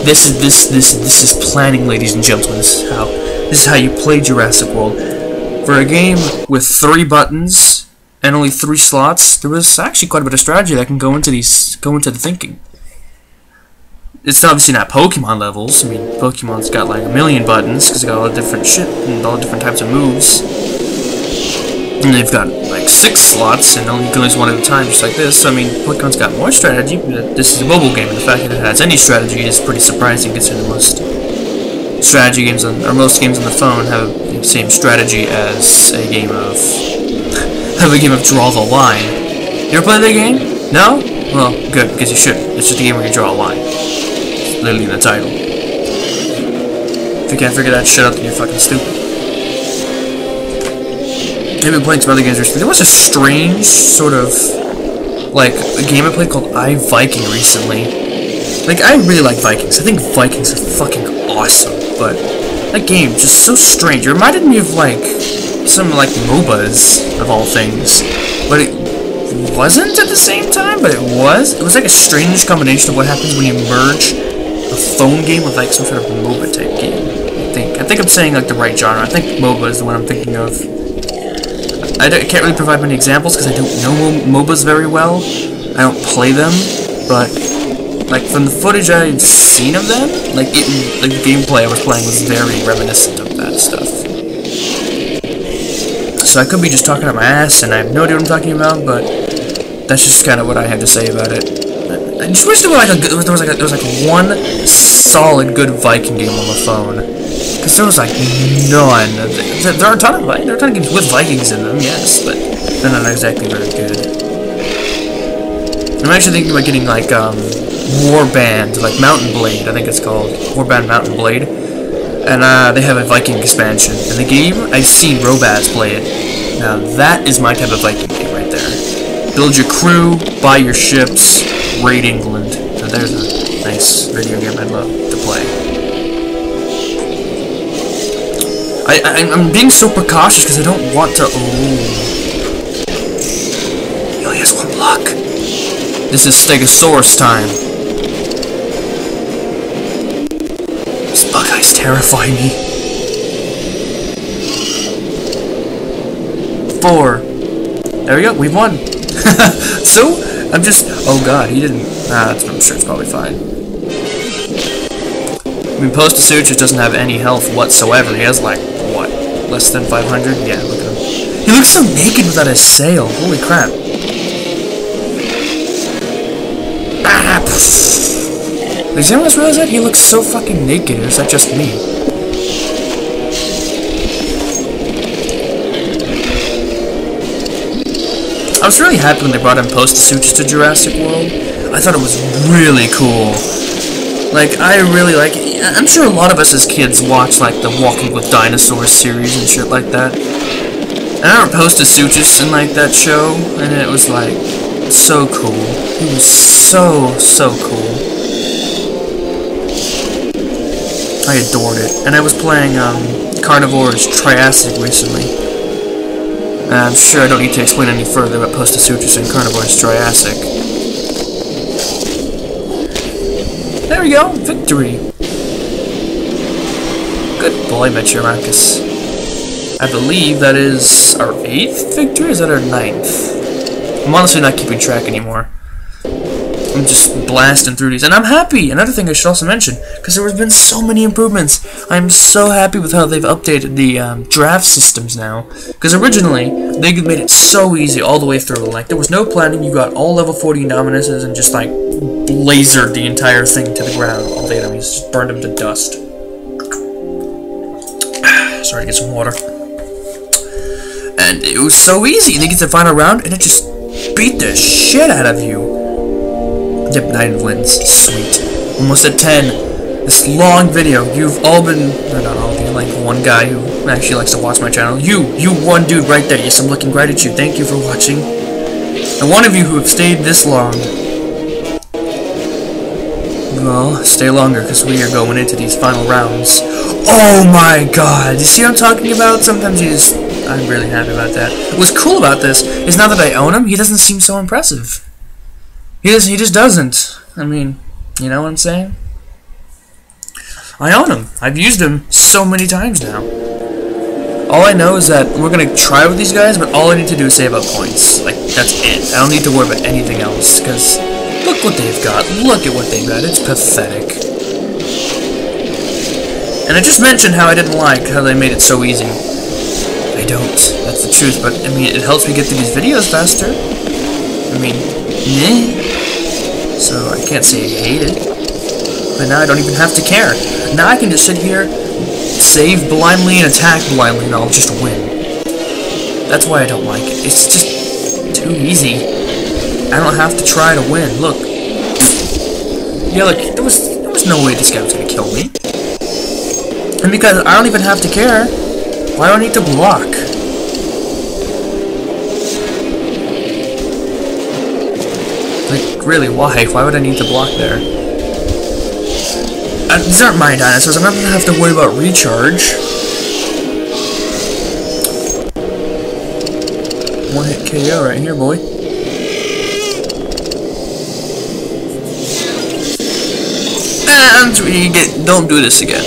This is planning, ladies and gentlemen. This is how you play Jurassic World. For a game with 3 buttons and only 3 slots, there was actually quite a bit of strategy that can go into the thinking. It's obviously not Pokemon levels. I mean, Pokemon's got like a million buttons because they got all the different shit and all the different types of moves. And they've got like 6 slots and only goes one at a time, just like this. So, I mean, Pokemon's got more strategy, but this is a mobile game, and the fact that it has any strategy is pretty surprising considering most strategy games most games on the phone have the same strategy as a game of Draw the Line. You ever played that game? No? Well, good, because you should. It's just a game where you draw a line. It's literally in the title. If you can't figure that shit out, then you're fucking stupid. I've been playing some other games recently. There was a strange sort of like a game I played called Viking recently. Like, I really like Vikings. I think Vikings are fucking awesome, but that game just so strange. It reminded me of like some like MOBAs of all things, but wasn't at the same time, but it was. It was like a strange combination of what happens when you merge a phone game with like some sort of MOBA type game. I think I'm saying like the right genre. I think MOBA is the one I'm thinking of. I can't really provide many examples because I don't know MOBAs very well. I don't play them, but like from the footage I've seen of them, like the gameplay I was playing was very reminiscent of that stuff. So I could be just talking out my ass, and I have no idea what I'm talking about, but that's just kind of what I have to say about it. I just wish there was like one solid good Viking game on the phone, because there was like none. There are a ton of games with Vikings in them, yes, but they're not exactly very good. I'm actually thinking about getting like Warband, like Mountain Blade, I think it's called Warband Mountain Blade, and they have a Viking expansion. In the game, I've seen Robaz play it. Now that is my type of Viking game right there. Build your crew, buy your ships, raid England. Now there's a nice video game I'd love to play. I'm being so precautious because I don't want to. Oh, he only has one block. This is Stegosaurus time. These bug eyes terrify me. 4. There we go. We've won. So I'm just. Oh god, he didn't. I'm sure it's probably fine. I mean, Postosuchus doesn't have any health whatsoever. He has like what, less than 500? Yeah, look at him. He looks so naked without his sail. Holy crap. Does anyone else realize that? He looks so fucking naked, or is that just me? I was really happy when they brought in Postosuchus to Jurassic World. I thought it was really cool. Like, I really like it. I'm sure a lot of us as kids watched, like, the Walking with Dinosaurs series and shit like that. And I remember Postosuchus in, like, that show, and it was, like, so cool. He was so cool. I adored it. And I was playing Carnivore's Triassic recently. I'm sure I don't need to explain any further about Postosuchus and Carnivore's Triassic. There we go! Victory! Good boy, Meteorachus. I believe that is our 8th victory? Is that our 9th? I'm honestly not keeping track anymore. I'm just blasting through these, and I'm happy! Another thing I should also mention, because there have been so many improvements. I'm so happy with how they've updated the draft systems now. Because originally, they made it so easy all the way through. Like, there was no planning, you got all level 40 Nominuses and just, like, lasered the entire thing to the ground. All the enemies, just burned them to dust. Sorry to get some water. And it was so easy, and you get to the final round, and it just beat the shit out of you. Yep, 9 wins. Sweet. Almost at 10. This long video. You've all been... or not all of you, like one guy who actually likes to watch my channel. You one dude right there. Yes, I'm looking right at you. Thank you for watching. And one of you who have stayed this long. Well, stay longer, because we are going into these final rounds. Oh my god! You see what I'm talking about? Sometimes you just... I'm really happy about that. What's cool about this is now that I own him, he doesn't seem so impressive. He just doesn't. I mean, you know what I'm saying? I own him. I've used him so many times now. All I know is that we're gonna try with these guys, but all I need to do is save up points. Like, that's it. I don't need to worry about anything else, because look what they've got. Look at what they've got. It's pathetic. And I just mentioned how I didn't like how they made it so easy. I don't. That's the truth, but, I mean, it helps me get through these videos faster. I mean, so I can't say I hate it. But now I don't even have to care. Now I can just sit here, save blindly and attack blindly, and I'll just win. That's why I don't like it. It's just too easy. I don't have to try to win. Look. Yeah, look, there was no way this guy was gonna kill me. And because I don't even have to care, why do I need to block? Like, really, why? Why would I need to block there? These aren't my dinosaurs. I'm not gonna have to worry about recharge. One hit KO right here, boy. Don't do this again.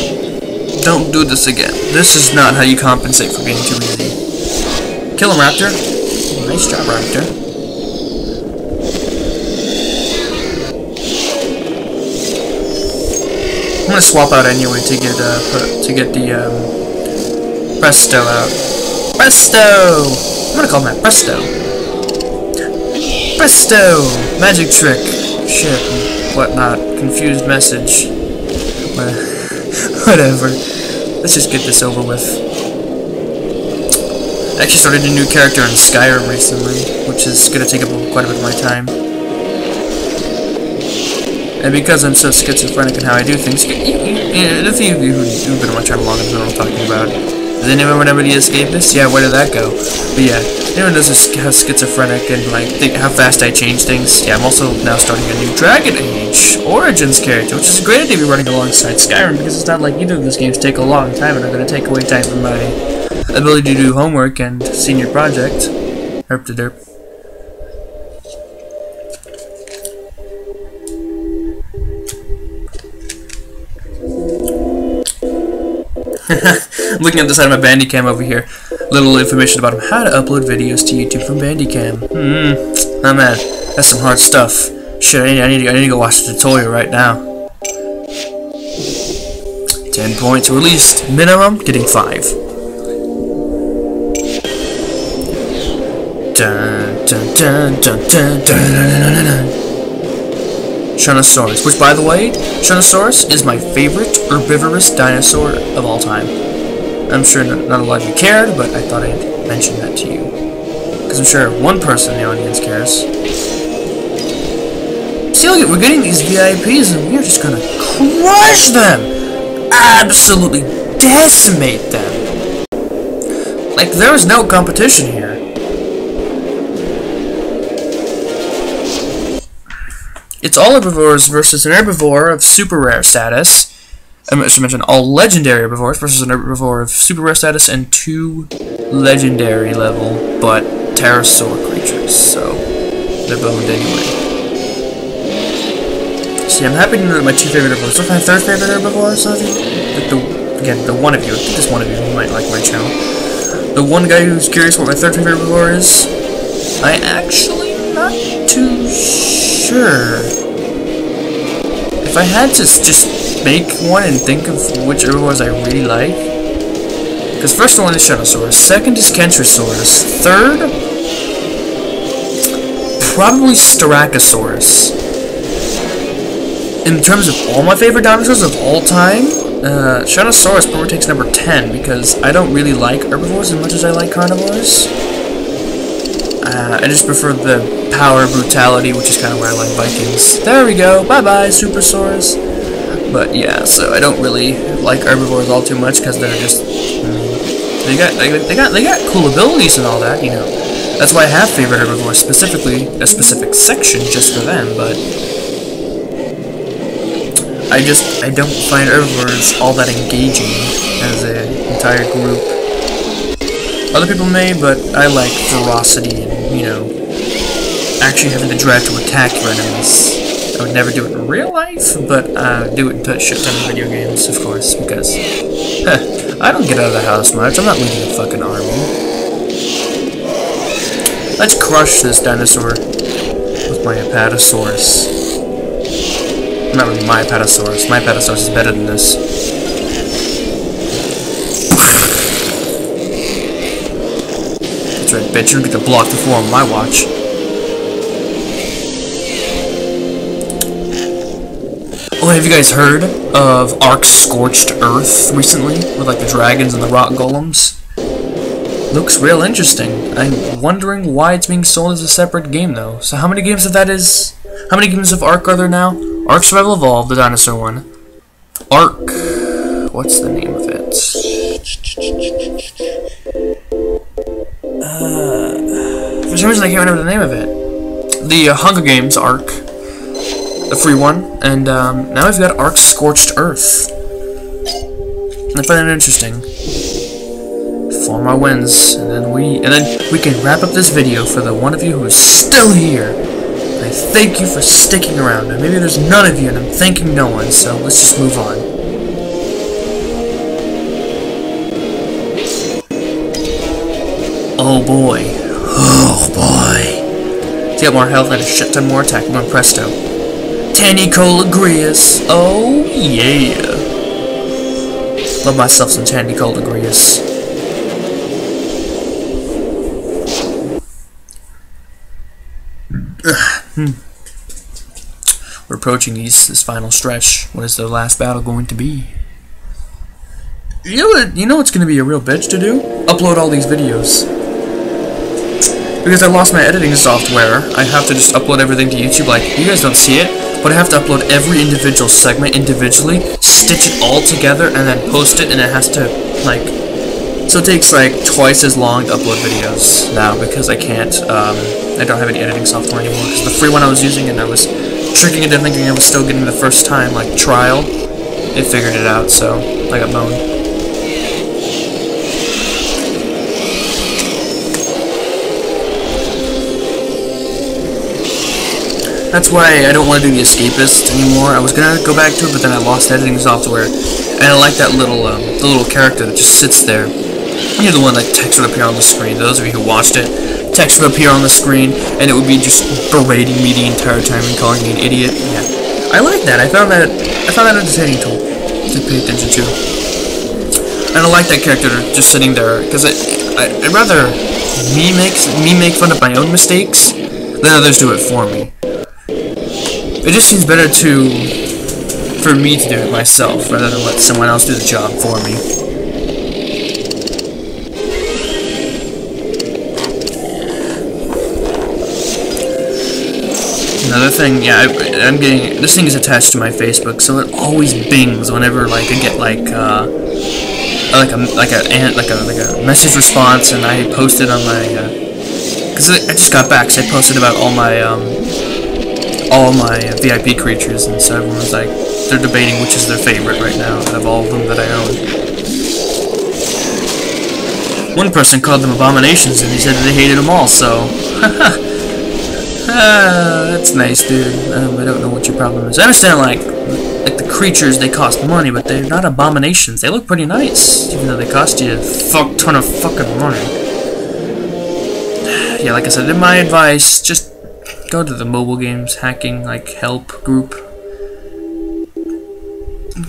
Don't do this again. This is not how you compensate for being too easy. Kill him, Raptor. Nice job, Raptor. I'm gonna swap out anyway to get the Presto out. Presto! I'm gonna call him that Presto. Presto! Magic trick. Shit. Whatnot. Confused message. Whatever. Let's just get this over with. I actually started a new character in Skyrim recently, which is gonna take up quite a bit of my time. And because I'm so schizophrenic in how I do things, the few of you who've been on my channel long enough know what I'm talking about. Does anyone remember the Escapist? Yeah, where did that go? But yeah, anyone knows how schizophrenic and like how fast I change things? Yeah, I'm also now starting a new Dragon Age Origins character, which is a great idea to be running alongside Skyrim because it's not like either of those games take a long time and are going to take away time from my ability to do homework and senior project. Herp to derp. I'm looking at the side of my Bandicam over here. Little information about how to upload videos to YouTube from Bandicam. Oh man, that's some hard stuff. Shit, I need to go watch the tutorial right now. 10 points, or at least minimum, getting 5. Dun, dun, dun, dun, dun, dun, dun, dun, dun. Shunnosaurus, which by the way, Shunnosaurus is my favorite herbivorous dinosaur of all time. I'm sure not a lot of you cared, but I thought I'd mention that to you. Because I'm sure one person in the audience cares. See, look, we're getting these VIPs and we're just gonna crush them! Absolutely decimate them! Like, there is no competition here. It's all herbivores versus an herbivore of super rare status. I should mention all legendary herbivores versus an herbivore of super rare status and 2 legendary level, but pterosaur creatures, so they're boned anyway. See, I'm happy to know that my 2 favorite herbivores. What's my 3rd favorite herbivore? Some of you? Like again, the one of you. I think there's one of you who might like my channel. The one guy who's curious what my 3rd favorite herbivore is, I actually not too sure. If I had to just make one and think of which herbivores I really like, because first one is Shunnosaurus, second is KENTROSAURUS, third probably Styracosaurus. In terms of all my favorite dinosaurs of all time, Shunnosaurus probably takes number 10 because I don't really like herbivores as much as I like carnivores. I just prefer the power, brutality, which is kind of where I like Vikings. There we go. Bye-bye, Supersaurus. But yeah, so I don't really like herbivores all too much because they're just they got cool abilities and all that, you know. That's why I have favorite herbivores, specifically a specific section just for them. But I don't find herbivores all that engaging as an entire group. Other people may, but I like ferocity and, you know, actually having the drive to attack your enemies. I would never do it in real life, but do it in a shit ton of video games, of course, because I don't get out of the house much. I'm not leading a fucking army. Let's crush this dinosaur with my Apatosaurus. Not really my Apatosaurus. My Apatosaurus is better than this. That's right, bitch. You don't get to block the floor on my watch. Oh, have you guys heard of Ark Scorched Earth recently? With like the dragons and the rock golems? Looks real interesting. I'm wondering why it's being sold as a separate game though. So how many games of that is? How many games of Ark are there now? Ark Survival Evolved, the dinosaur one. Ark... what's the name of it? For some reason I can't remember the name of it. The Hunger Games Ark. The free one. And now we've got Ark Scorched Earth. I find it interesting. 4 more wins, and then we can wrap up this video for the one of you who's still here. I thank you for sticking around. And maybe there's none of you, and I'm thanking no one, so let's just move on. Oh boy. Oh boy. To get more health and a shit ton more attack, more presto. Tandicolagrius. Oh yeah. Love myself some Tandicolagrius. We're approaching this final stretch. What is the last battle going to be? You know what's going to be a real bitch to do? Upload all these videos. Because I lost my editing software, I have to just upload everything to YouTube. Like, you guys don't see it, but I have to upload every individual segment individually, stitch it all together, and then post it, and it has to, like... So it takes, like, twice as long to upload videos now, because I can't, I don't have any editing software anymore, because the free one I was using, and I was tricking it into thinking I was still getting the first time, like, trial, it figured it out, so I got boned. That's why I don't want to do the Escapist anymore. I was gonna go back to it, but then I lost editing software, and I like that little, the little character that just sits there. You're the one that text would appear on the screen. Those of you who watched it, text would appear on the screen, and it would be just berating me the entire time and calling me an idiot. Yeah, I like that. I found that entertaining to pay attention to. And I like that character just sitting there, because I'd rather me make fun of my own mistakes than others do it for me. It just seems better for me to do it myself rather than let someone else do the job for me. Another thing, yeah, I'm getting this thing is attached to my Facebook, so it always bings whenever like I get like a message response, and I posted on my because I just got back, so I posted about all my VIP creatures, and so everyone's like, they're debating which is their favorite right now out of all of them that I own. One person called them abominations, and he said that they hated them all, so that's nice, dude. I don't know what your problem is. I understand, like the creatures, they cost money, but they're not abominations. They look pretty nice, even though they cost you a fuck ton of fucking money. Yeah, like I said, in my advice, just go to the mobile games hacking like help group.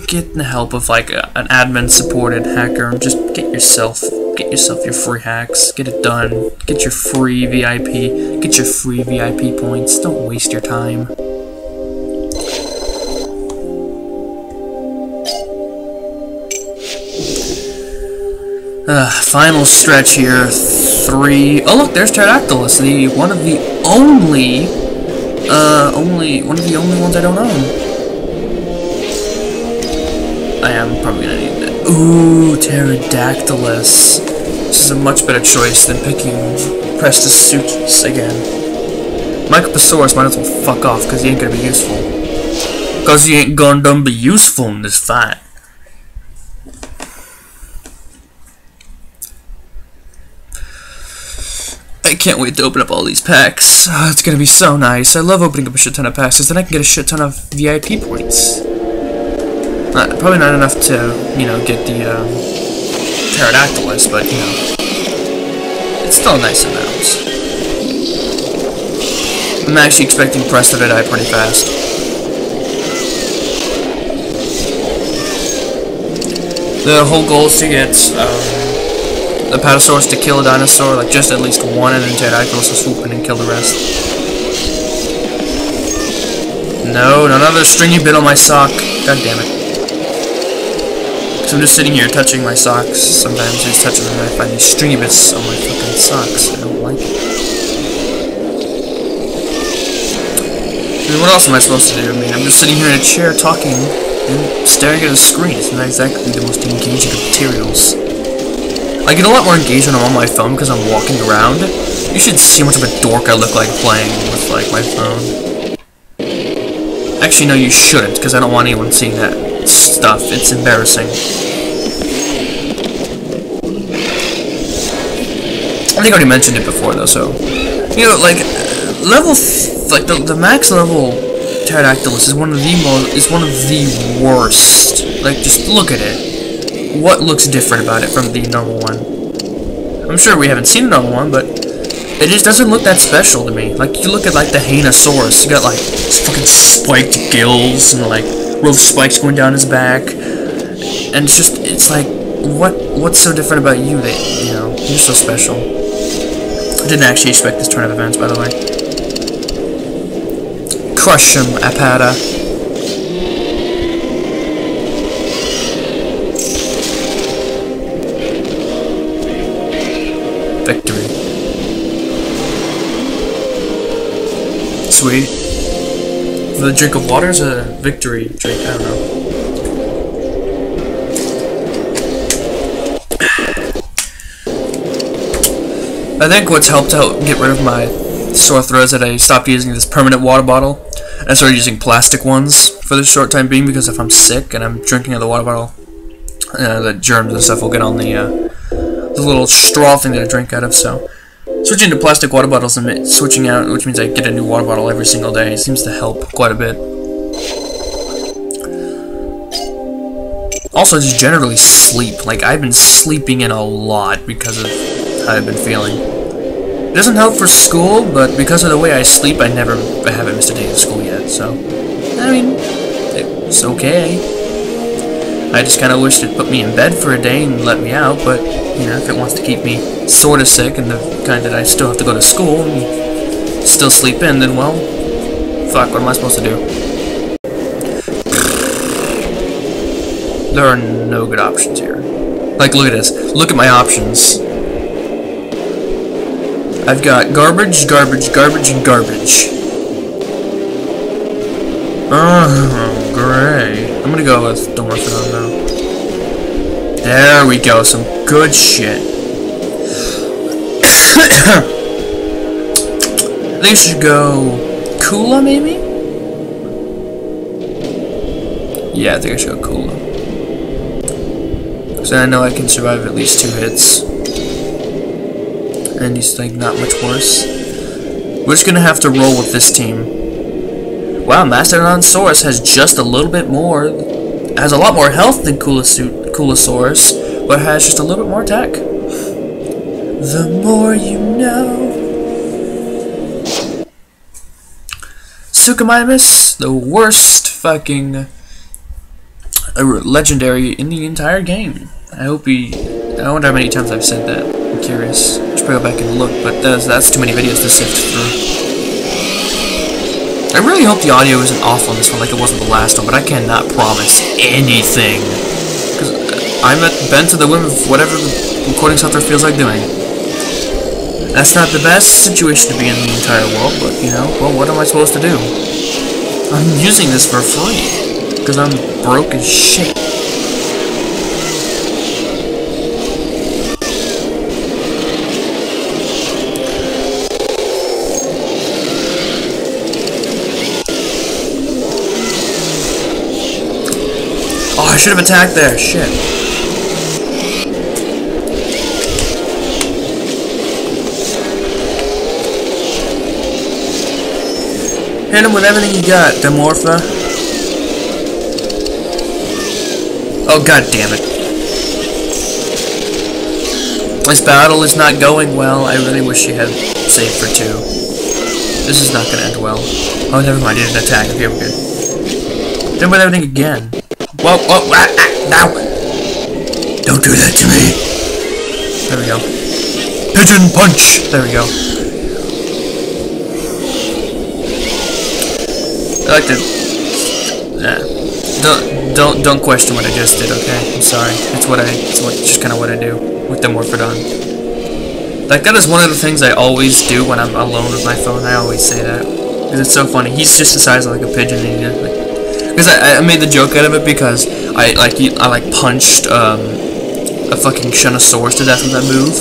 Get the help of like an admin supported hacker, and just get yourself your free hacks. Get it done. Get your free VIP. Get your free VIP points. Don't waste your time. Final stretch here. 3. Oh look, there's Pterodactylus, one of the only ones I don't own. I am probably gonna need that. Ooh, Pterodactylus. This is a much better choice than picking Prestosuchus again. Microposaurus might as well fuck off, because he ain't gonna be useful. Because he ain't gonna be useful in this fight. I can't wait to open up all these packs. Oh, it's gonna be so nice. I love opening up a shit ton of packs, because then I can get a shit ton of VIP points. Probably not enough to, you know, get the Pterodactylus, but, you know, it's still a nice amount. I'm actually expecting Presto to die pretty fast. The whole goal is to get the Apatosaurus to kill a dinosaur, like just at least one, and then Pterodactylus will swoop in and kill the rest. No, another stringy bit on my sock. God damn it. So I'm just sitting here touching my socks. Sometimes I just touch them and I find these stringy bits on my fucking socks. I don't like it. I mean, what else am I supposed to do? I mean, I'm just sitting here in a chair talking and staring at a screen. It's not exactly the most engaging of materials. I get a lot more engaged when I'm on my phone because I'm walking around. You should see how much of a dork I look like playing with, like, my phone. Actually, no, you shouldn't, because I don't want anyone seeing that stuff. It's embarrassing. I think I already mentioned it before, though, so... You know, like, level like the max level pterodactylus is one of the worst. Like, just look at it. What looks different about it from the normal one? I'm sure we haven't seen a normal one, but it just doesn't look that special to me. Like, you look at like the Hanosaurus, you got like fucking spiked gills and like row of spikes going down his back, and it's like, what's so different about you that, you know, you're so special? I didn't actually expect this turn of events, by the way. Crush him, Apada. Victory. Sweet. The drink of water is a victory drink, I don't know. I think what's helped out get rid of my sore throat is that I stopped using this permanent water bottle and I started using plastic ones for the short time being, because if I'm sick and I'm drinking out of the water bottle, the germs and stuff will get on the little straw thing that I drink out of. So switching to plastic water bottles and switching out, which means I get a new water bottle every single day, seems to help quite a bit. Also, just generally sleep. Like, I've been sleeping in a lot because of how I've been feeling. It doesn't help for school, but because of the way I sleep, I haven't missed a day of school yet, so, I mean, it's okay. I just kind of wish it put me in bed for a day and let me out, but, you know, if it wants to keep me sort of sick and the kind that I still have to go to school and still sleep in, then, well, fuck, what am I supposed to do? There are no good options here. Like, look at this. Look at my options. I've got garbage, garbage, garbage, and garbage. Oh, great. I'm gonna go with Dormorphodon now. There we go, some good shit. I think I should go Kula, maybe? Yeah, I think I should go Kula. So I know I can survive at least 2 hits. And he's like not much worse. We're just gonna have to roll with this team. Wow, Mastodonsaurus has just a little bit more, has a lot more health than Coolosaurus, but has just a little bit more attack. The more you know. Suchomimus, the worst fucking legendary in the entire game. I wonder how many times I've said that. I'm curious. I should probably go back and look, but that's too many videos to sift through. I really hope the audio isn't off on this one like it wasn't the last one, but I cannot promise anything. Because I'm bent to the whim of whatever the recording software feels like doing. That's not the best situation to be in the entire world, but, you know, well, what am I supposed to do? I'm using this for free, because I'm broke as shit. Oh, I should have attacked there, shit. Hit him with everything you got, Dimorpha. Oh, god damn it. This battle is not going well. I really wish she had saved for 2. This is not gonna end well. Oh, never mind, he didn't attack. Okay, we're good. Hit him with everything again. Whoa, whoa, now! Don't do that to me! There we go. Pigeon punch! There we go. I like to... Don't question what I just did, okay? I'm sorry. It's just kind of what I do with the Dimorphodon. Like, that is one of the things I always do when I'm alone with my phone. I always say that. Because it's so funny. He's just the size of like a pigeon, and he like... Because I made the joke out of it because I punched a fucking Shunosaurus to death with that move.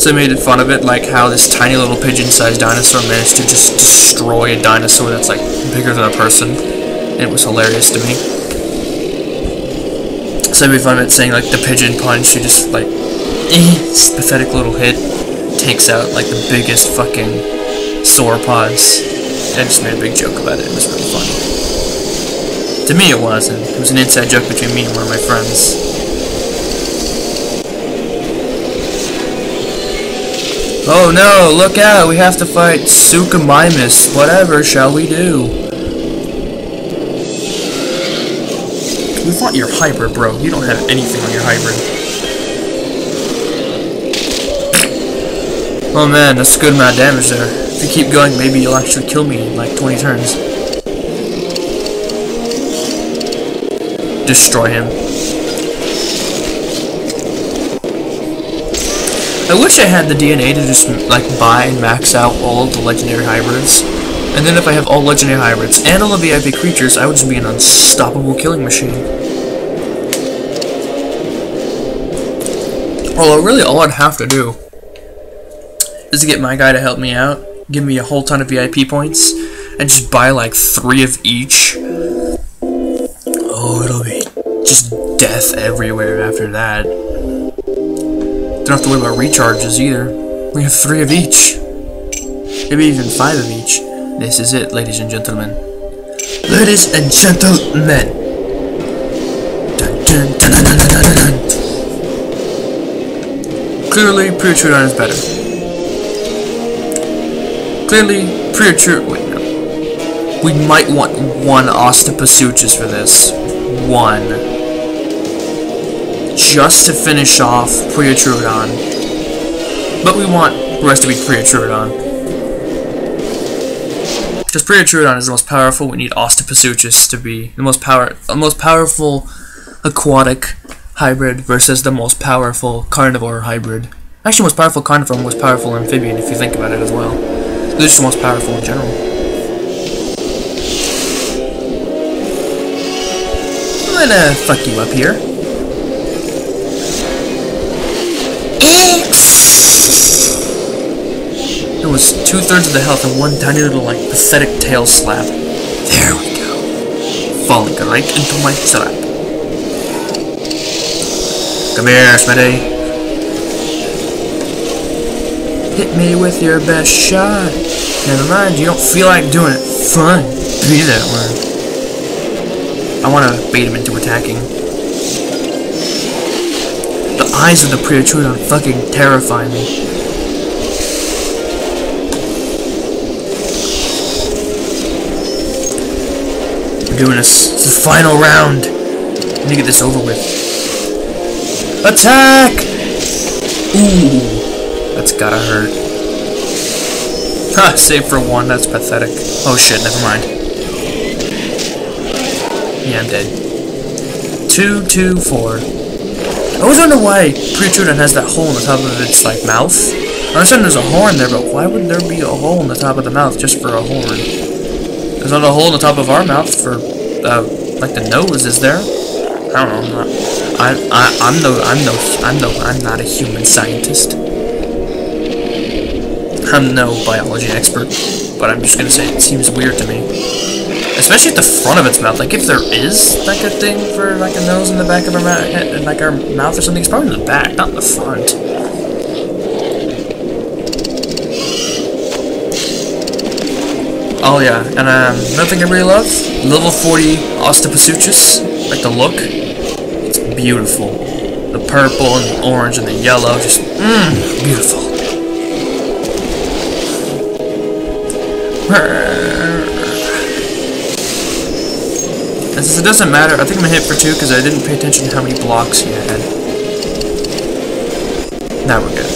So I made fun of it, like how this tiny little pigeon-sized dinosaur managed to just destroy a dinosaur that's like bigger than a person. And it was hilarious to me. So I made fun of it saying like the pigeon punch, you just like this pathetic little hit takes out like the biggest fucking sauropods. I just made a big joke about it. It was really funny. To me, it wasn't. It was an inside joke between me and one of my friends. Oh no, look out! We have to fight Suchomimus. Whatever shall we do? We fought your hybrid, bro. You don't have anything on your hybrid. Oh man, that's a good amount of damage there. If you keep going, maybe you'll actually kill me in like 20 turns. Destroy him. I wish I had the DNA to just like buy and max out all of the legendary hybrids. And then if I have all legendary hybrids and all the VIP creatures, I would just be an unstoppable killing machine. Although really all I'd have to do is to get my guy to help me out, give me a whole ton of VIP points, and just buy like 3 of each. Oh, it'll be just death everywhere after that. Don't have to worry about recharges either. We have 3 of each. Maybe even 5 of each. This is it, ladies and gentlemen. Ladies and gentlemen. Dun, dun, dun, dun, dun, dun, dun. Clearly, Priotrudan is better. Clearly, wait, no. We might want 1 Ostapasuchus for this. 1. Just to finish off Priotrudan. But we want the rest to be Priotrudan. Because Priotrudan is the most powerful, we need Ostapasuchus to be the most powerful aquatic hybrid versus the most powerful carnivore hybrid. Actually, most powerful carnivore and most powerful amphibian if you think about it as well. They're just the most powerful in general. I'm gonna fuck you up here. It was 2/3 of the health and 1 tiny little, like, pathetic tail slap. There we go. Falling right into my slap. Come here, Smitty. Hit me with your best shot. Never mind, you don't feel like doing it. Fine. Be that one. I want to bait him into attacking. The eyes of the Priotrudan fucking terrify me. We're doing this. It's the final round. I need to get this over with. Attack! Ooh. That's gotta hurt. Ha! Save for 1. That's pathetic. Oh shit, never mind. Yeah, I'm dead. 2, 2, 4. I always wonder why Priotrudan has that hole in the top of its, like, mouth. I understand there's a horn there, but why would there be a hole in the top of the mouth just for a horn? There's not a hole in the top of our mouth for, like the nose, is there? I don't know. I'm not a human scientist. I'm no biology expert, but I'm just gonna say it seems weird to me. Especially at the front of its mouth. Like, if there is, like, a thing for, like, a nose in the back of our mouth, like, our mouth or something, it's probably in the back, not in the front. Oh, yeah, and, another thing I really love, level 40 Ostapasuchus, like, the look, it's beautiful. The purple and the orange and the yellow, just, beautiful. And since it doesn't matter, I think I'm gonna hit for 2 because I didn't pay attention to how many blocks he had. Now we're good.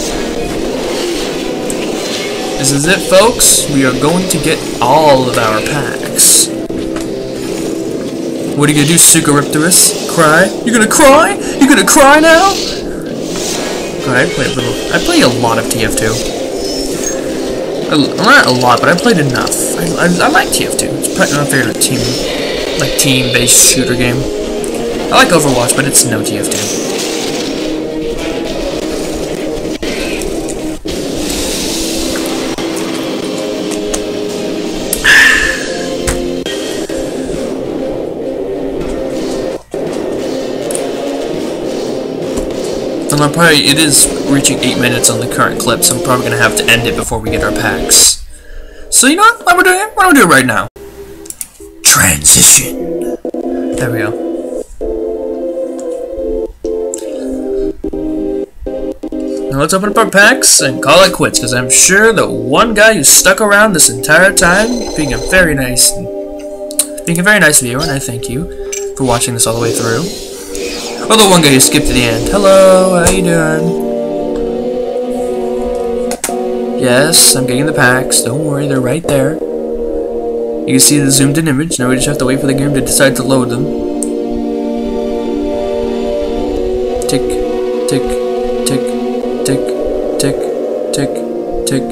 This is it, folks. We are going to get all of our packs. What are you gonna do, Suchoripterus? Cry? You're gonna cry? You're gonna cry now? God, I play a lot of TF2. Not a lot, but I played enough. I like TF2. It's probably my favorite team-based shooter game. I like Overwatch, but it's no TF2. And it is reaching 8 minutes on the current clip, so I'm probably going to have to end it before we get our packs. So you know what? Why don't we do it right now? Transition. There we go. Now let's open up our packs and call it quits, because I'm sure the one guy who stuck around this entire time, being a very nice viewer, and I thank you for watching this all the way through. Or the one guy who skipped to the end. Hello, how you doing? Yes, I'm getting the packs. Don't worry, they're right there. You can see the zoomed in image. Now we just have to wait for the game to decide to load them. Tick, tick, tick, tick, tick, tick, tick,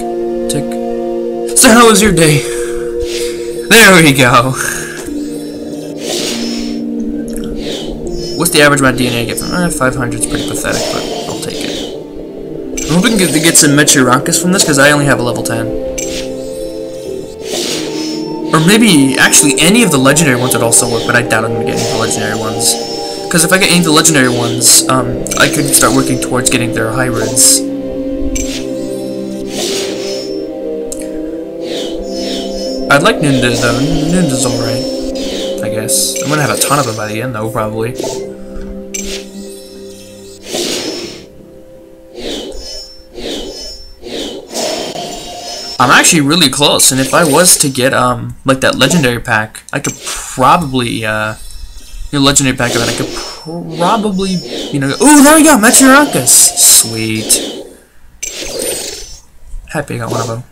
tick. So how was your day? There we go. What's the average amount of DNA I get from 500 is pretty pathetic, but I'll take it. I'm hoping to get some Mechirankas from this, because I only have a level 10. Or maybe, actually, any of the legendary ones would also work, but I doubt I'm going to get any of the legendary ones. Because if I get any of the legendary ones, I could start working towards getting their hybrids. I'd like Ninja, though. Ninja's alright, I guess. I'm going to have a ton of them by the end, though, probably. I'm actually really close, and if I was to get, like that legendary pack, I could probably, legendary pack of it, I could probably, ooh, there we go, Mechirankas! Sweet. Happy I got one of them.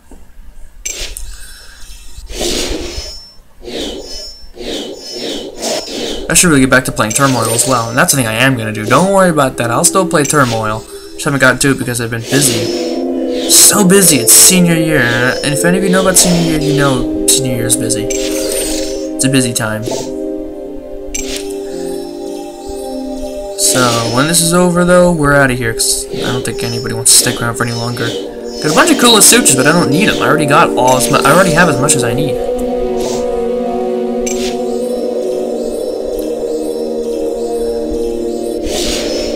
I should really get back to playing Turmoil as well, and that's the thing I am going to do. Don't worry about that, I'll still play Turmoil. Just haven't gotten to it because I've been busy. So busy, it's senior year, and if any of you know about senior year, you know senior year is busy. It's a busy time. So, when this is over though, we're out of here, because I don't think anybody wants to stick around for any longer. Got a bunch of cool sutures, but I don't need them. I already have as much as I need.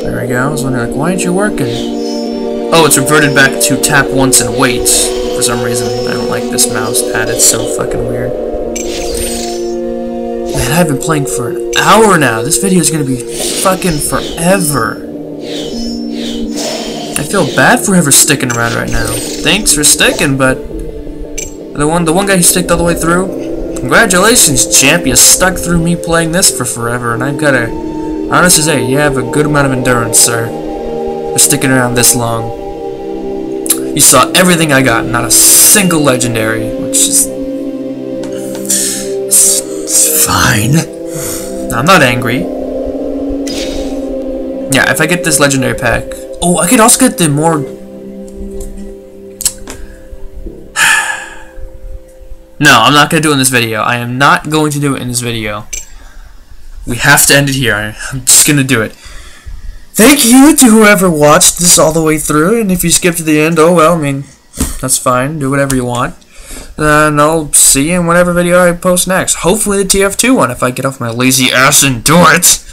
There we go, I was wondering, like, why aren't you working? Oh, it's reverted back to tap once and wait. For some reason, I don't like this mouse pad. It's so fucking weird. Man, I've been playing for an hour now. This video is gonna be fucking forever. I feel bad for whoever's sticking around right now. Thanks for sticking, but the one guy who sticked all the way through, congratulations, champ. You stuck through me playing this for forever, and I've gotta honestly say, you have a good amount of endurance, sir. For sticking around this long. You saw everything I got, not a single legendary, which is... It's fine. I'm not angry. Yeah, if I get this legendary pack... Oh, I could also get the more... No, I'm not going to do it in this video. I am not going to do it in this video. We have to end it here. I'm just going to do it. Thank you to whoever watched this all the way through, and if you skipped to the end, oh well, I mean, that's fine, do whatever you want. And I'll see you in whatever video I post next. Hopefully the TF2 one, if I get off my lazy ass and do it.